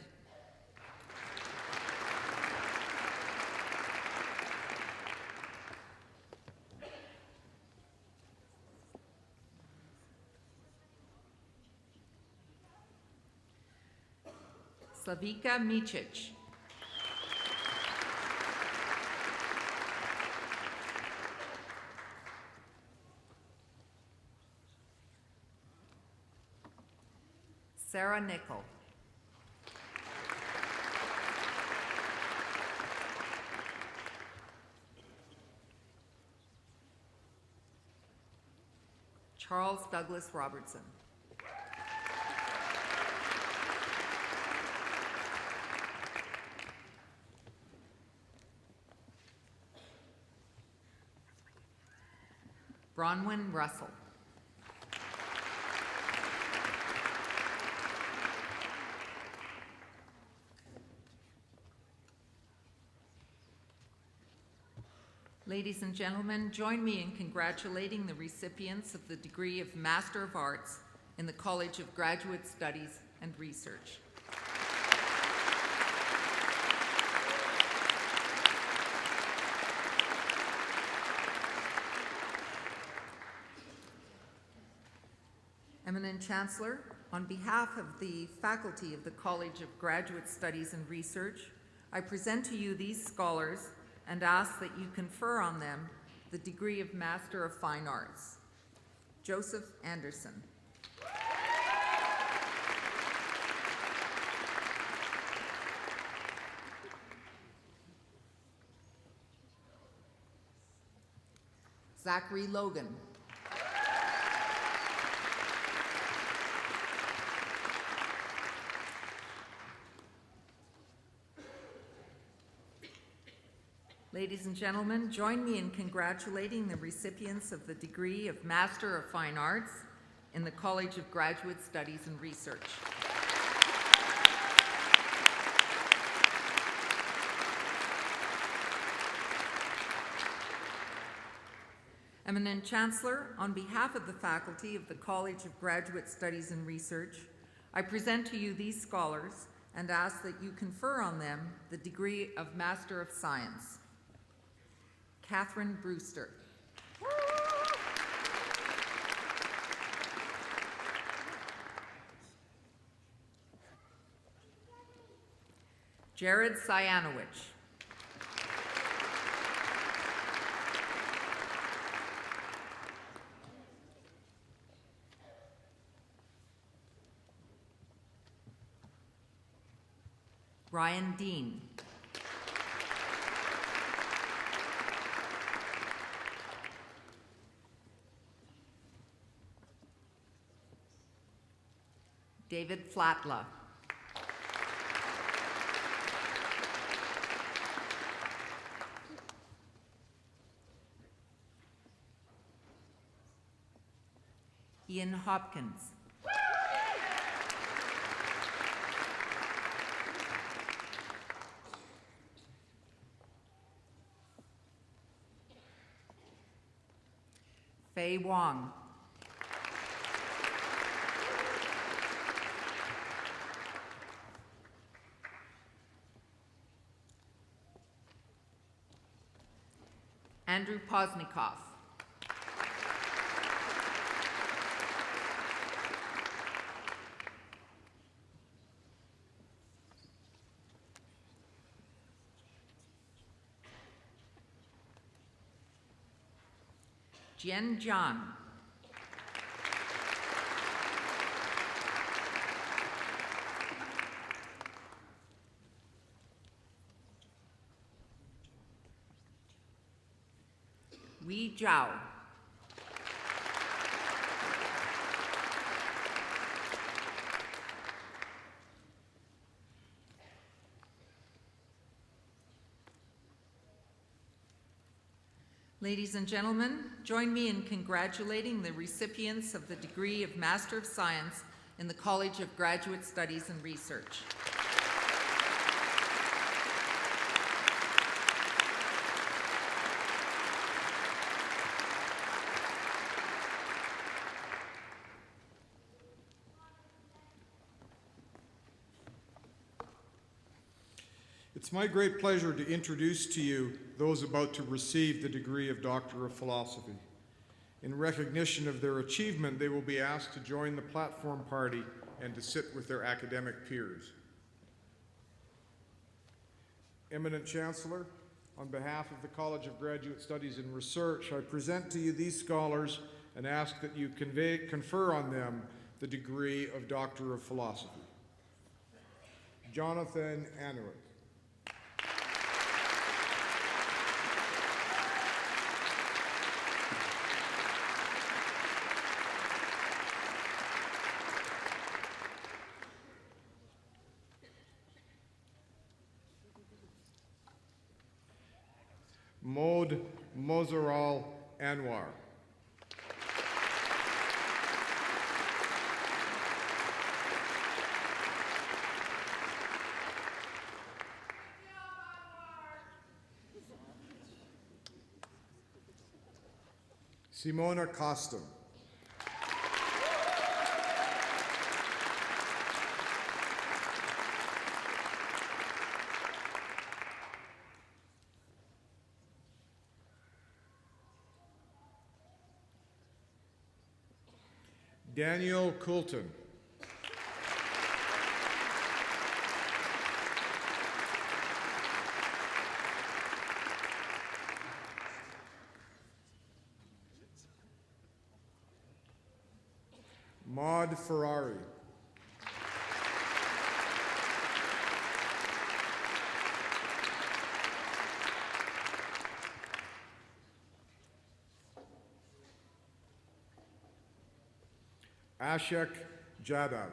Slavika Micic. Sarah Nickel. Charles Douglas Robertson. Bronwyn Russell. Ladies and gentlemen, join me in congratulating the recipients of the degree of Master of Arts in the College of Graduate Studies and Research. Eminent Chancellor, on behalf of the faculty of the College of Graduate Studies and Research, I present to you these scholars and ask that you confer on them the degree of Master of Fine Arts. Joseph Anderson. Zachary Logan. Ladies and gentlemen, join me in congratulating the recipients of the degree of Master of Fine Arts in the College of Graduate Studies and Research. Eminent Chancellor, on behalf of the faculty of the College of Graduate Studies and Research, I present to you these scholars and ask that you confer on them the degree of Master of Science. Catherine Brewster. Jared Cyanowicz. Ryan Dean. David Flatla. Ian Hopkins. Fei Wong. Andrew Posnikoff. Jian Zhang. Wei Zhao. Ladies and gentlemen, join me in congratulating the recipients of the degree of Master of Science in the College of Graduate Studies and Research. It's my great pleasure to introduce to you those about to receive the degree of Doctor of Philosophy. In recognition of their achievement, they will be asked to join the platform party and to sit with their academic peers. Eminent Chancellor, on behalf of the College of Graduate Studies and Research, I present to you these scholars and ask that you confer on them the degree of Doctor of Philosophy. Jonathan Anuik. Maud Mozaral Anwar. Simona Costum. Daniel Coulton. Maud Ferrari. Ashek Jadav.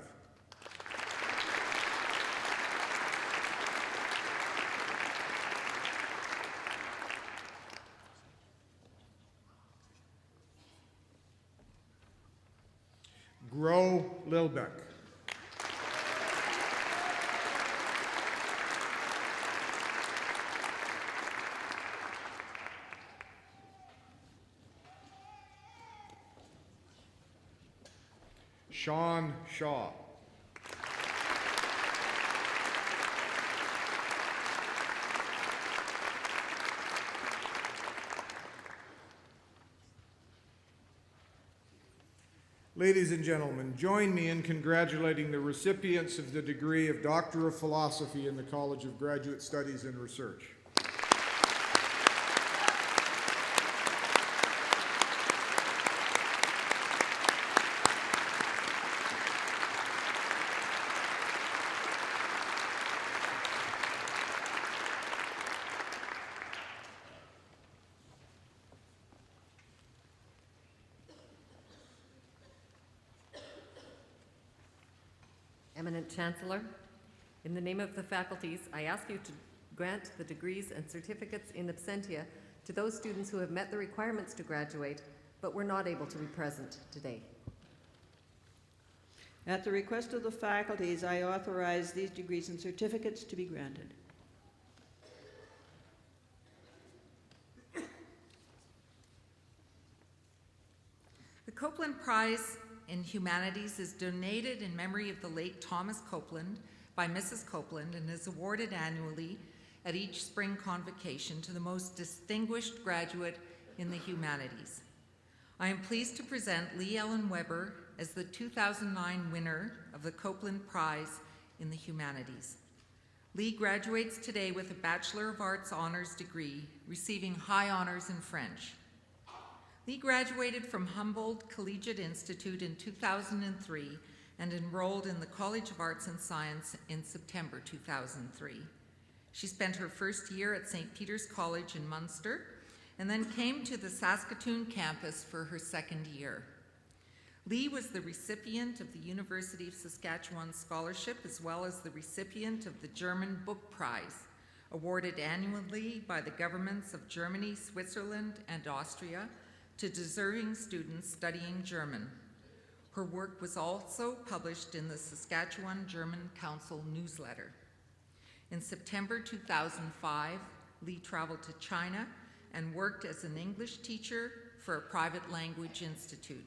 Gro Lilbeck. Sean Shaw. Ladies and gentlemen, join me in congratulating the recipients of the degree of Doctor of Philosophy in the College of Graduate Studies and Research. Eminent Chancellor, in the name of the faculties, I ask you to grant the degrees and certificates in absentia to those students who have met the requirements to graduate but were not able to be present today. At the request of the faculties, I authorize these degrees and certificates to be granted. The Copeland Prize in Humanities is donated in memory of the late Thomas Copeland by Mrs. Copeland and is awarded annually at each spring convocation to the most distinguished graduate in the humanities. I am pleased to present Lee Ellen Weber as the 2009 winner of the Copeland Prize in the Humanities. Lee graduates today with a Bachelor of Arts honors degree, receiving high honors in French. Lee graduated from Humboldt Collegiate Institute in 2003 and enrolled in the College of Arts and Science in September 2003. She spent her first year at St. Peter's College in Munster and then came to the Saskatoon campus for her second year. Lee was the recipient of the University of Saskatchewan Scholarship as well as the recipient of the German Book Prize, awarded annually by the governments of Germany, Switzerland, and Austria to deserving students studying German. Her work was also published in the Saskatchewan German Council newsletter. In September 2005, Lee traveled to China and worked as an English teacher for a private language institute.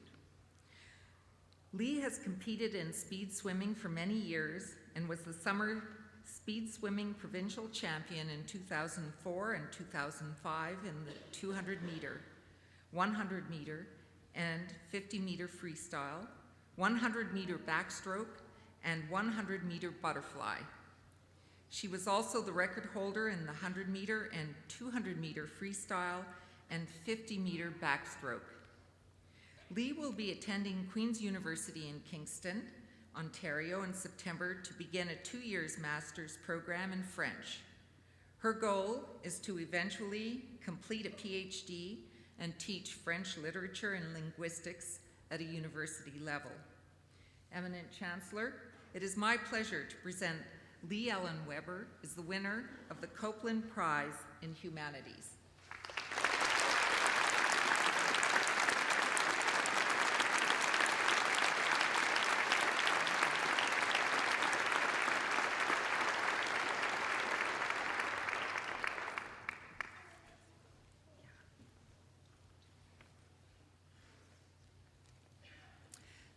Lee has competed in speed swimming for many years and was the summer speed swimming provincial champion in 2004 and 2005 in the 200 meter, 100 meter, and 50 meter freestyle, 100 meter backstroke, and 100 meter butterfly. She was also the record holder in the 100 meter and 200 meter freestyle and 50 meter backstroke. Lee will be attending Queen's University in Kingston, Ontario in September to begin a 2-year master's program in French. Her goal is to eventually complete a PhD and teach French literature and linguistics at a university level. Eminent Chancellor, it is my pleasure to present Lee Ellen Weber as the winner of the Copeland Prize in Humanities.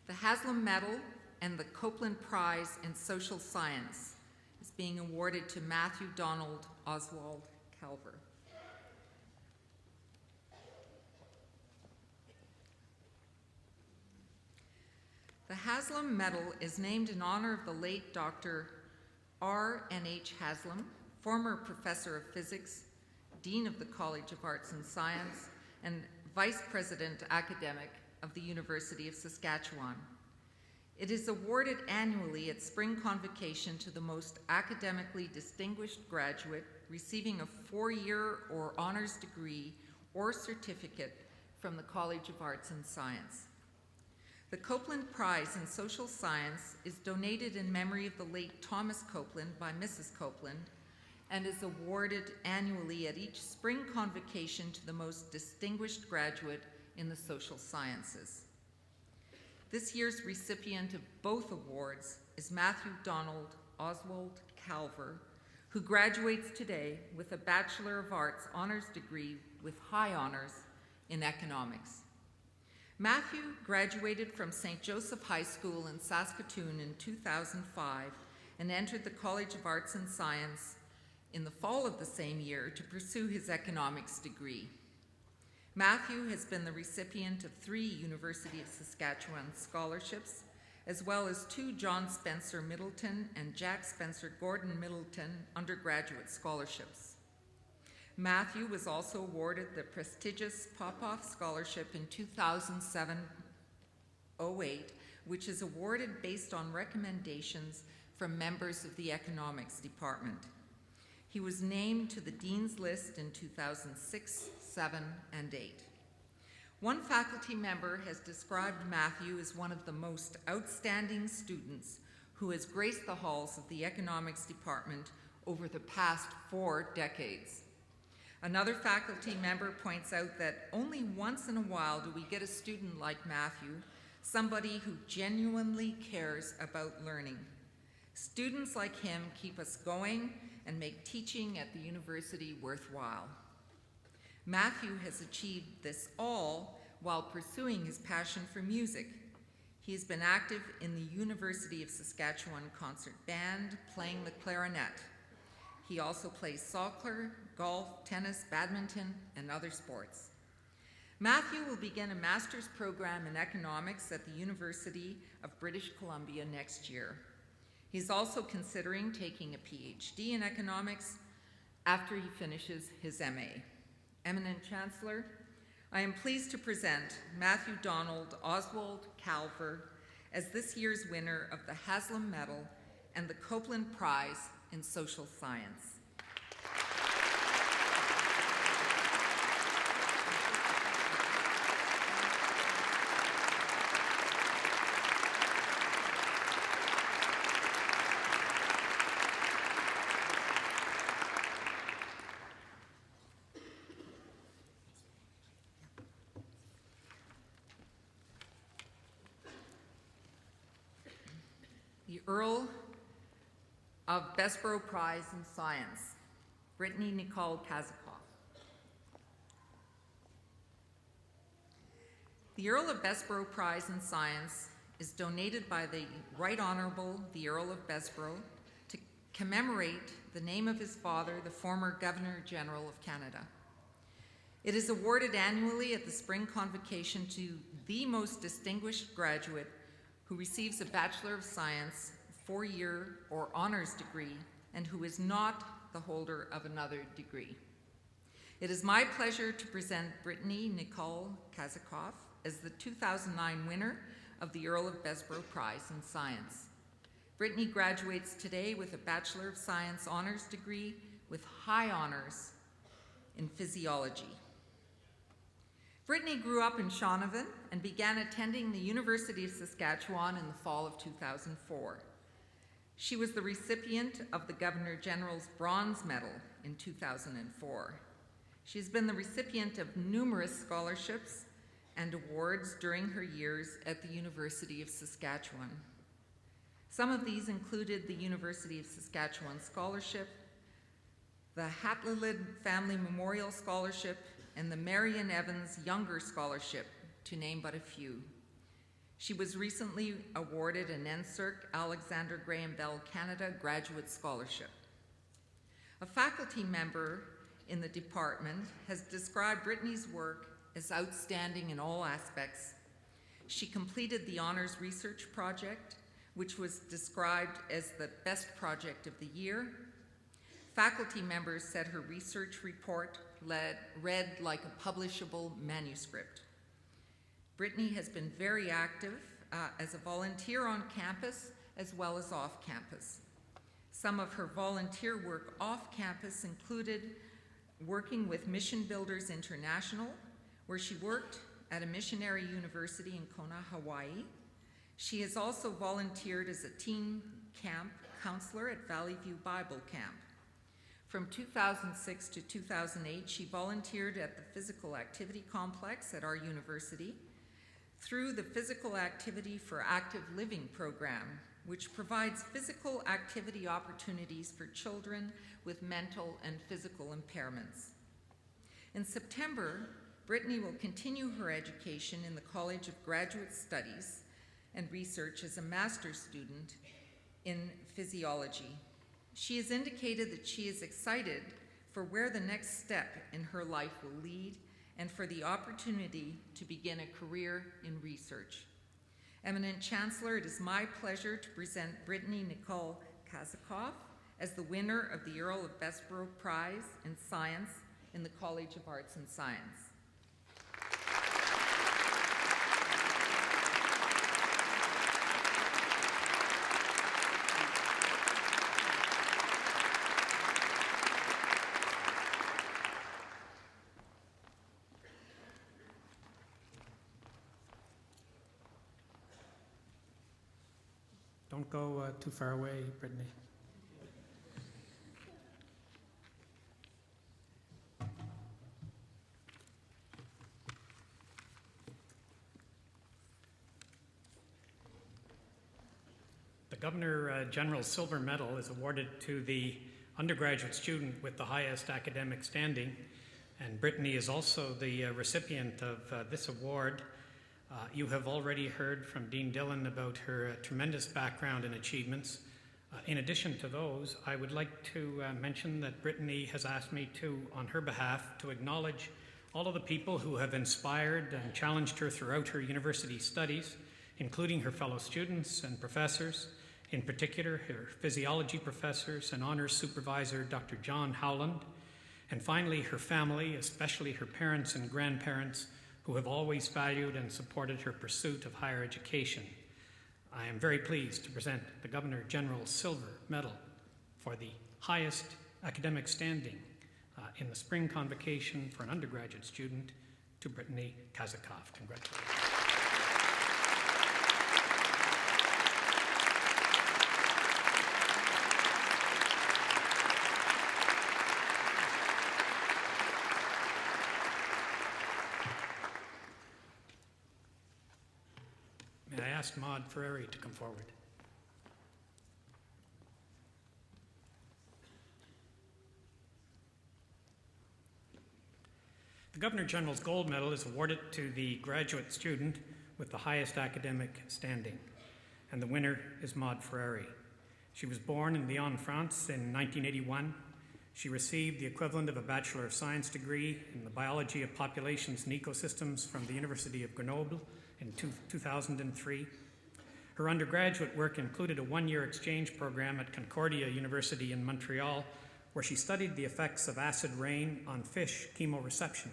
The Haslam Medal and the Copeland Prize in Social Science is being awarded to Matthew Donald Oswald Calver. The Haslam Medal is named in honor of the late Dr. R.N.H. Haslam, former professor of physics, dean of the College of Arts and Science, and vice president academic of the University of Saskatchewan. It is awarded annually at Spring Convocation to the most academically distinguished graduate receiving a 4-year or honors degree or certificate from the College of Arts and Science. The Copeland Prize in Social Science is donated in memory of the late Thomas Copeland by Mrs. Copeland and is awarded annually at each Spring Convocation to the most distinguished graduate in the social sciences. This year's recipient of both awards is Matthew Donald Oswald Calver, who graduates today with a Bachelor of Arts honors degree with high honors in economics. Matthew graduated from St. Joseph High School in Saskatoon in 2005 and entered the College of Arts and Science in the fall of the same year to pursue his economics degree. Matthew has been the recipient of 3 University of Saskatchewan scholarships, as well as 2 John Spencer Middleton and Jack Spencer Gordon Middleton undergraduate scholarships. Matthew was also awarded the prestigious Popoff Scholarship in 2007-08, which is awarded based on recommendations from members of the economics department. He was named to the Dean's List in 2006, 7, and 8. One faculty member has described Matthew as one of the most outstanding students who has graced the halls of the economics department over the past 4 decades. Another faculty member points out that only once in a while do we get a student like Matthew somebody who genuinely cares about learning. Students like him keep us going and make teaching at the university worthwhile. Matthew has achieved this all while pursuing his passion for music. He has been active in the University of Saskatchewan Concert Band, playing the clarinet. He also plays soccer, golf, tennis, badminton, and other sports. Matthew will begin a master's program in economics at the University of British Columbia next year. He's also considering taking a PhD in economics after he finishes his MA. Eminent Chancellor, I am pleased to present Matthew Donald Oswald Calver as this year's winner of the Haslam Medal and the Copeland Prize in Social Science. The Earl of Bessborough Prize in Science, Brittany Nicole Kazakoff. The Earl of Bessborough Prize in Science is donated by the Right Honourable the Earl of Bessborough to commemorate the name of his father, the former Governor-General of Canada. It is awarded annually at the Spring Convocation to the most distinguished graduate who receives a Bachelor of Science, 4-year or honors degree, and who is not the holder of another degree. It is my pleasure to present Brittany Nicole Kazakoff as the 2009 winner of the Earl of Bessborough Prize in Science. Brittany graduates today with a Bachelor of Science honors degree with high honors in physiology. Brittany grew up in Shaunavon and began attending the University of Saskatchewan in the fall of 2004. She was the recipient of the Governor-General's Bronze Medal in 2004. She has been the recipient of numerous scholarships and awards during her years at the University of Saskatchewan. Some of these included the University of Saskatchewan Scholarship, the Hatlelid Family Memorial Scholarship, and the Marion Evans Younger Scholarship, to name but a few. She was recently awarded an NSERC Alexander Graham Bell Canada Graduate Scholarship. A faculty member in the department has described Brittany's work as outstanding in all aspects. She completed the Honors Research Project, which was described as the best project of the year. Faculty members said her research report read like a publishable manuscript. Brittany has been very active as a volunteer on campus as well as off campus. Some of her volunteer work off campus included working with Mission Builders International, where she worked at a missionary university in Kona, Hawaii. She has also volunteered as a teen camp counselor at Valley View Bible Camp. From 2006 to 2008, she volunteered at the Physical Activity Complex at our university through the Physical Activity for Active Living program, which provides physical activity opportunities for children with mental and physical impairments. In September, Brittany will continue her education in the College of Graduate Studies and Research as a master's student in physiology. She has indicated that she is excited for where the next step in her life will lead and for the opportunity to begin a career in research. Eminent Chancellor, it is my pleasure to present Brittany Nicole Kazakoff as the winner of the Earl of Bessborough Prize in Science in the College of Arts and Science. Don't go too far away, Brittany. Governor General's Silver Medal is awarded to the undergraduate student with the highest academic standing, and Brittany is also the recipient of this award. You have already heard from Dean Dillon about her tremendous background and achievements. In addition to those, I would like to mention that Brittany has asked me to, on her behalf, to acknowledge all of the people who have inspired and challenged her throughout her university studies, including her fellow students and professors, in particular her physiology professors and honors supervisor, Dr. John Howland, and finally her family, especially her parents and grandparents, who have always valued and supported her pursuit of higher education. I am very pleased to present the Governor General's Silver Medal for the highest academic standing in the Spring Convocation for an undergraduate student to Brittany Kazakov. Congratulations. May I ask Maud Ferreri to come forward? The Governor General's Gold Medal is awarded to the graduate student with the highest academic standing, and the winner is Maud Ferreri. She was born in Lyon, France in 1981. She received the equivalent of a Bachelor of Science degree in the Biology of Populations and Ecosystems from the University of Grenoble in 2003. Her undergraduate work included a one-year exchange program at Concordia University in Montreal, where she studied the effects of acid rain on fish chemoreception.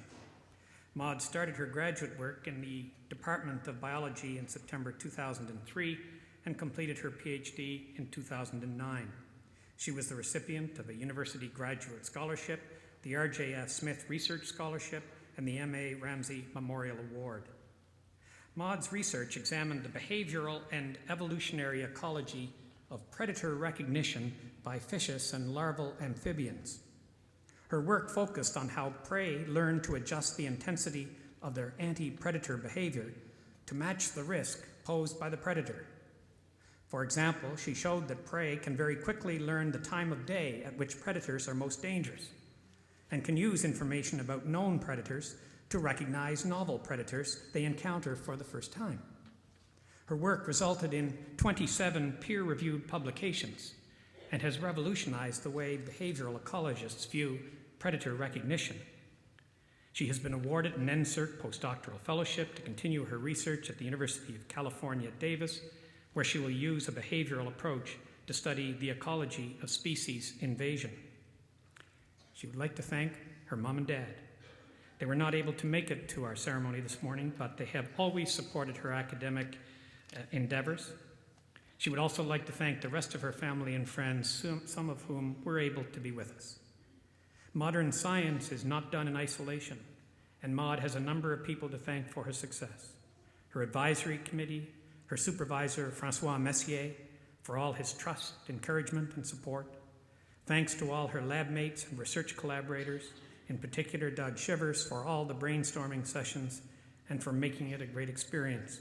Maud started her graduate work in the Department of Biology in September 2003 and completed her PhD in 2009. She was the recipient of a university graduate scholarship, the R.J.F. Smith Research Scholarship, and the M.A. Ramsey Memorial Award. Maud's research examined the behavioral and evolutionary ecology of predator recognition by fishes and larval amphibians. Her work focused on how prey learn to adjust the intensity of their anti-predator behavior to match the risk posed by the predator. For example, she showed that prey can very quickly learn the time of day at which predators are most dangerous, and can use information about known predators to recognize novel predators they encounter for the first time. Her work resulted in 27 peer-reviewed publications and has revolutionized the way behavioral ecologists view predator recognition. She has been awarded an NSERC postdoctoral fellowship to continue her research at the University of California at Davis, where she will use a behavioral approach to study the ecology of species invasion. She would like to thank her mom and dad. They were not able to make it to our ceremony this morning, but they have always supported her academic endeavors. She would also like to thank the rest of her family and friends, some of whom were able to be with us. Modern science is not done in isolation, and Maud has a number of people to thank for her success. Her advisory committee, her supervisor, Francois Messier, for all his trust, encouragement, and support. Thanks to all her lab mates and research collaborators, in particular Doug Shivers, for all the brainstorming sessions and for making it a great experience.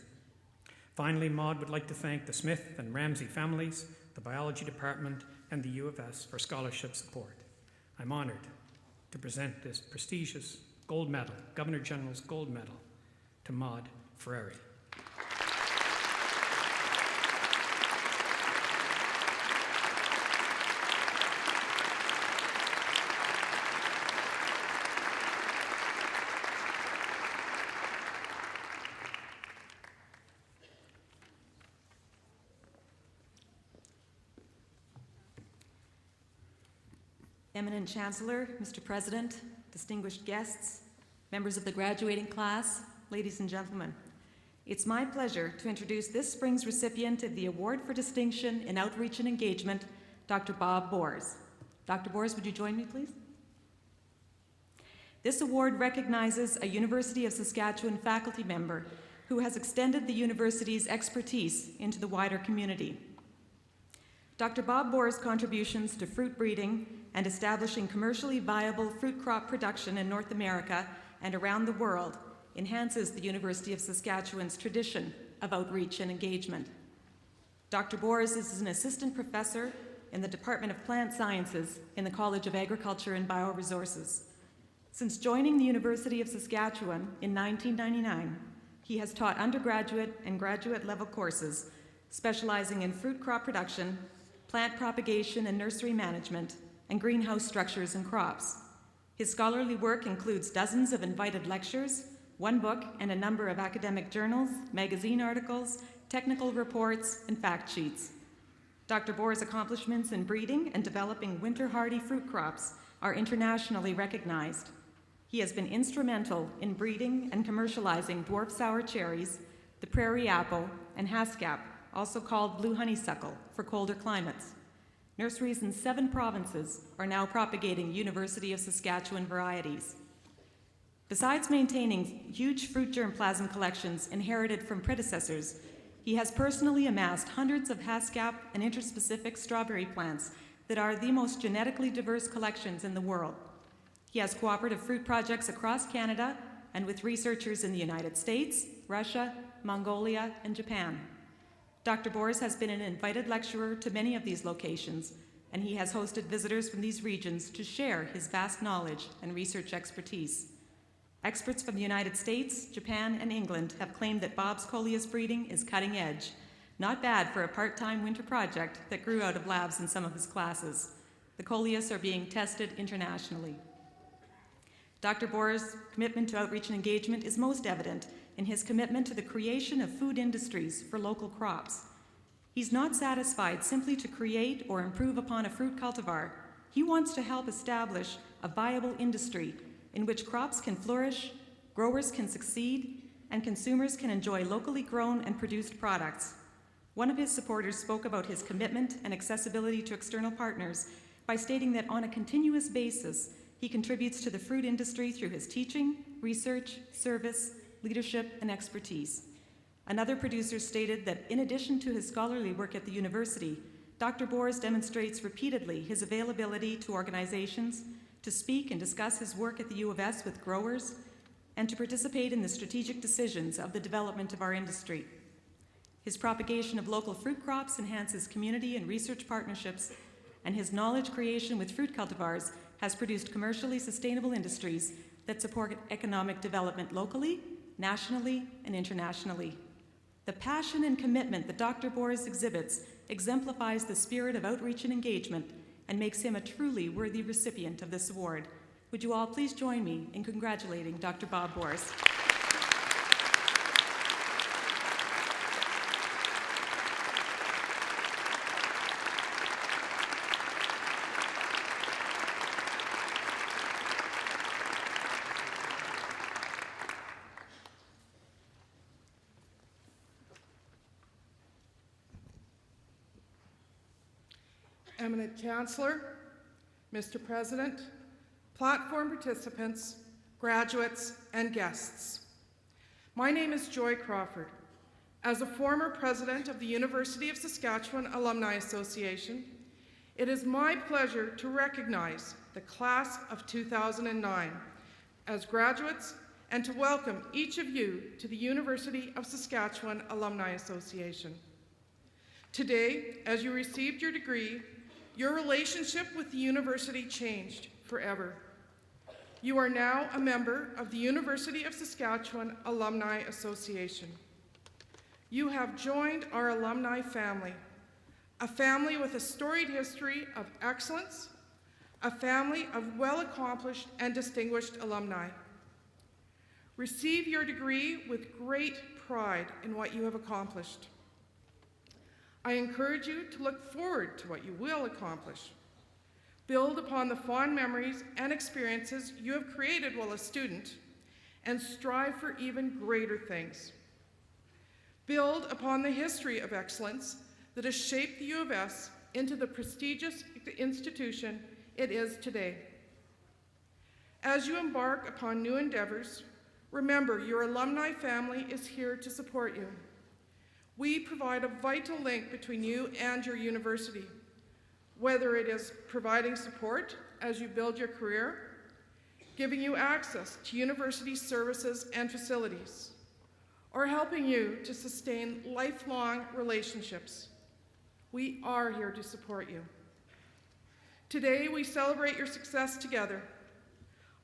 Finally, Maud would like to thank the Smith and Ramsey families, the biology department, and the U of S for scholarship support. I'm honored to present this prestigious gold medal, Governor General's Gold Medal, to Maud Ferreri. Eminent Chancellor, Mr. President, distinguished guests, members of the graduating class, ladies and gentlemen, it's my pleasure to introduce this spring's recipient of the Award for Distinction in Outreach and Engagement, Dr. Bob Bors. Dr. Bors, would you join me, please? This award recognizes a University of Saskatchewan faculty member who has extended the university's expertise into the wider community. Dr. Bob Bors' contributions to fruit breeding and establishing commercially viable fruit crop production in North America and around the world enhances the University of Saskatchewan's tradition of outreach and engagement. Dr. Boers is an assistant professor in the Department of Plant Sciences in the College of Agriculture and Bioresources. Since joining the University of Saskatchewan in 1999, he has taught undergraduate and graduate level courses specializing in fruit crop production, plant propagation and nursery management, and greenhouse structures and crops. His scholarly work includes dozens of invited lectures, one book, and a number of academic journals, magazine articles, technical reports, and fact sheets. Dr. Boers' accomplishments in breeding and developing winter-hardy fruit crops are internationally recognized. He has been instrumental in breeding and commercializing dwarf sour cherries, the prairie apple, and haskap, also called blue honeysuckle, for colder climates. Nurseries in 7 provinces are now propagating University of Saskatchewan varieties. Besides maintaining huge fruit germplasm collections inherited from predecessors, he has personally amassed hundreds of haskap and interspecific strawberry plants that are the most genetically diverse collections in the world. He has cooperative fruit projects across Canada and with researchers in the United States, Russia, Mongolia, and Japan. Dr. Boers has been an invited lecturer to many of these locations, and he has hosted visitors from these regions to share his vast knowledge and research expertise. Experts from the United States, Japan, and England have claimed that Bob's coleus breeding is cutting edge. Not bad for a part-time winter project that grew out of labs in some of his classes. The coleus are being tested internationally. Dr. Boers' commitment to outreach and engagement is most evident in his commitment to the creation of food industries for local crops. He's not satisfied simply to create or improve upon a fruit cultivar. He wants to help establish a viable industry in which crops can flourish, growers can succeed, and consumers can enjoy locally grown and produced products. One of his supporters spoke about his commitment and accessibility to external partners by stating that on a continuous basis, he contributes to the fruit industry through his teaching, research, service, leadership, and expertise. Another producer stated that in addition to his scholarly work at the university, Dr. Boers demonstrates repeatedly his availability to organizations to speak and discuss his work at the U of S with growers, and to participate in the strategic decisions of the development of our industry. His propagation of local fruit crops enhances community and research partnerships, and his knowledge creation with fruit cultivars has produced commercially sustainable industries that support economic development locally, nationally, and internationally. The passion and commitment that Dr. Boers exhibits exemplifies the spirit of outreach and engagement and makes him a truly worthy recipient of this award. Would you all please join me in congratulating Dr. Bob Boers. Eminent Chancellor, Mr. President, platform participants, graduates, and guests. My name is Joy Crawford. As a former president of the University of Saskatchewan Alumni Association, it is my pleasure to recognize the class of 2009 as graduates and to welcome each of you to the University of Saskatchewan Alumni Association. Today, as you received your degree, your relationship with the university changed forever. You are now a member of the University of Saskatchewan Alumni Association. You have joined our alumni family, a family with a storied history of excellence, a family of well-accomplished and distinguished alumni. Receive your degree with great pride in what you have accomplished. I encourage you to look forward to what you will accomplish. Build upon the fond memories and experiences you have created while a student, and strive for even greater things. Build upon the history of excellence that has shaped the U of S into the prestigious institution it is today. As you embark upon new endeavors, remember your alumni family is here to support you. We provide a vital link between you and your university, whether it is providing support as you build your career, giving you access to university services and facilities, or helping you to sustain lifelong relationships. We are here to support you. Today, we celebrate your success together.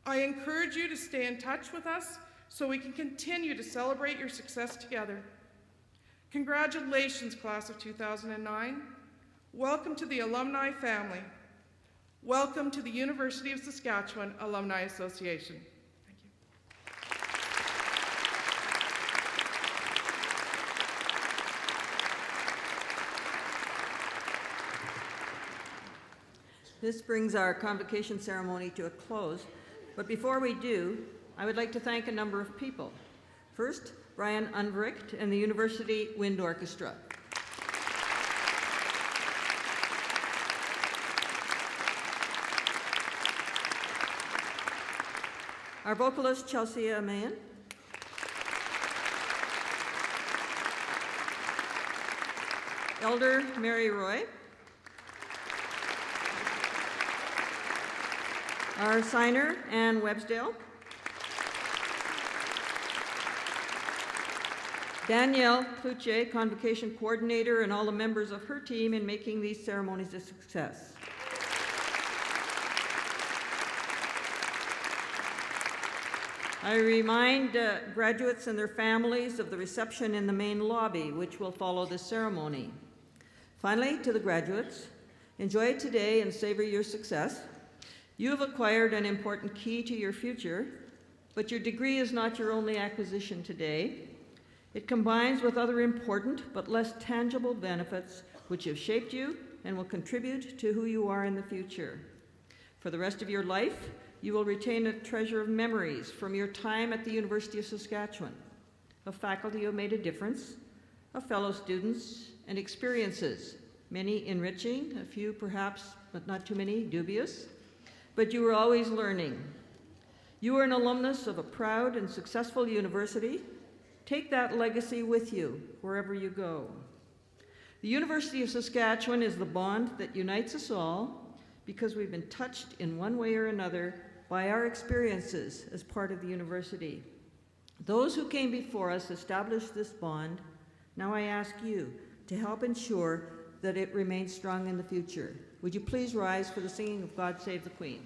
I encourage you to stay in touch with us so we can continue to celebrate your success together. Congratulations, class of 2009. Welcome to the alumni family. Welcome to the University of Saskatchewan Alumni Association. Thank you. This brings our convocation ceremony to a close, but before we do, I would like to thank a number of people. First, Brian Unvericht and the University Wind Orchestra. Our vocalist, Chelsea Mayan. Elder Mary Roy. Our signer, Ann Websdale. Danielle Cloutier, Convocation Coordinator, and all the members of her team in making these ceremonies a success. I remind graduates and their families of the reception in the main lobby, which will follow this ceremony. Finally, to the graduates, enjoy it today and savor your success. You have acquired an important key to your future, but your degree is not your only acquisition today. It combines with other important but less tangible benefits which have shaped you and will contribute to who you are in the future. For the rest of your life, you will retain a treasure of memories from your time at the University of Saskatchewan, of faculty who made a difference, of fellow students, and experiences, many enriching, a few perhaps, but not too many, dubious. But you were always learning. You are an alumnus of a proud and successful university. Take that legacy with you wherever you go. The University of Saskatchewan is the bond that unites us all because we've been touched in one way or another by our experiences as part of the university. Those who came before us established this bond. Now I ask you to help ensure that it remains strong in the future. Would you please rise for the singing of God Save the Queen?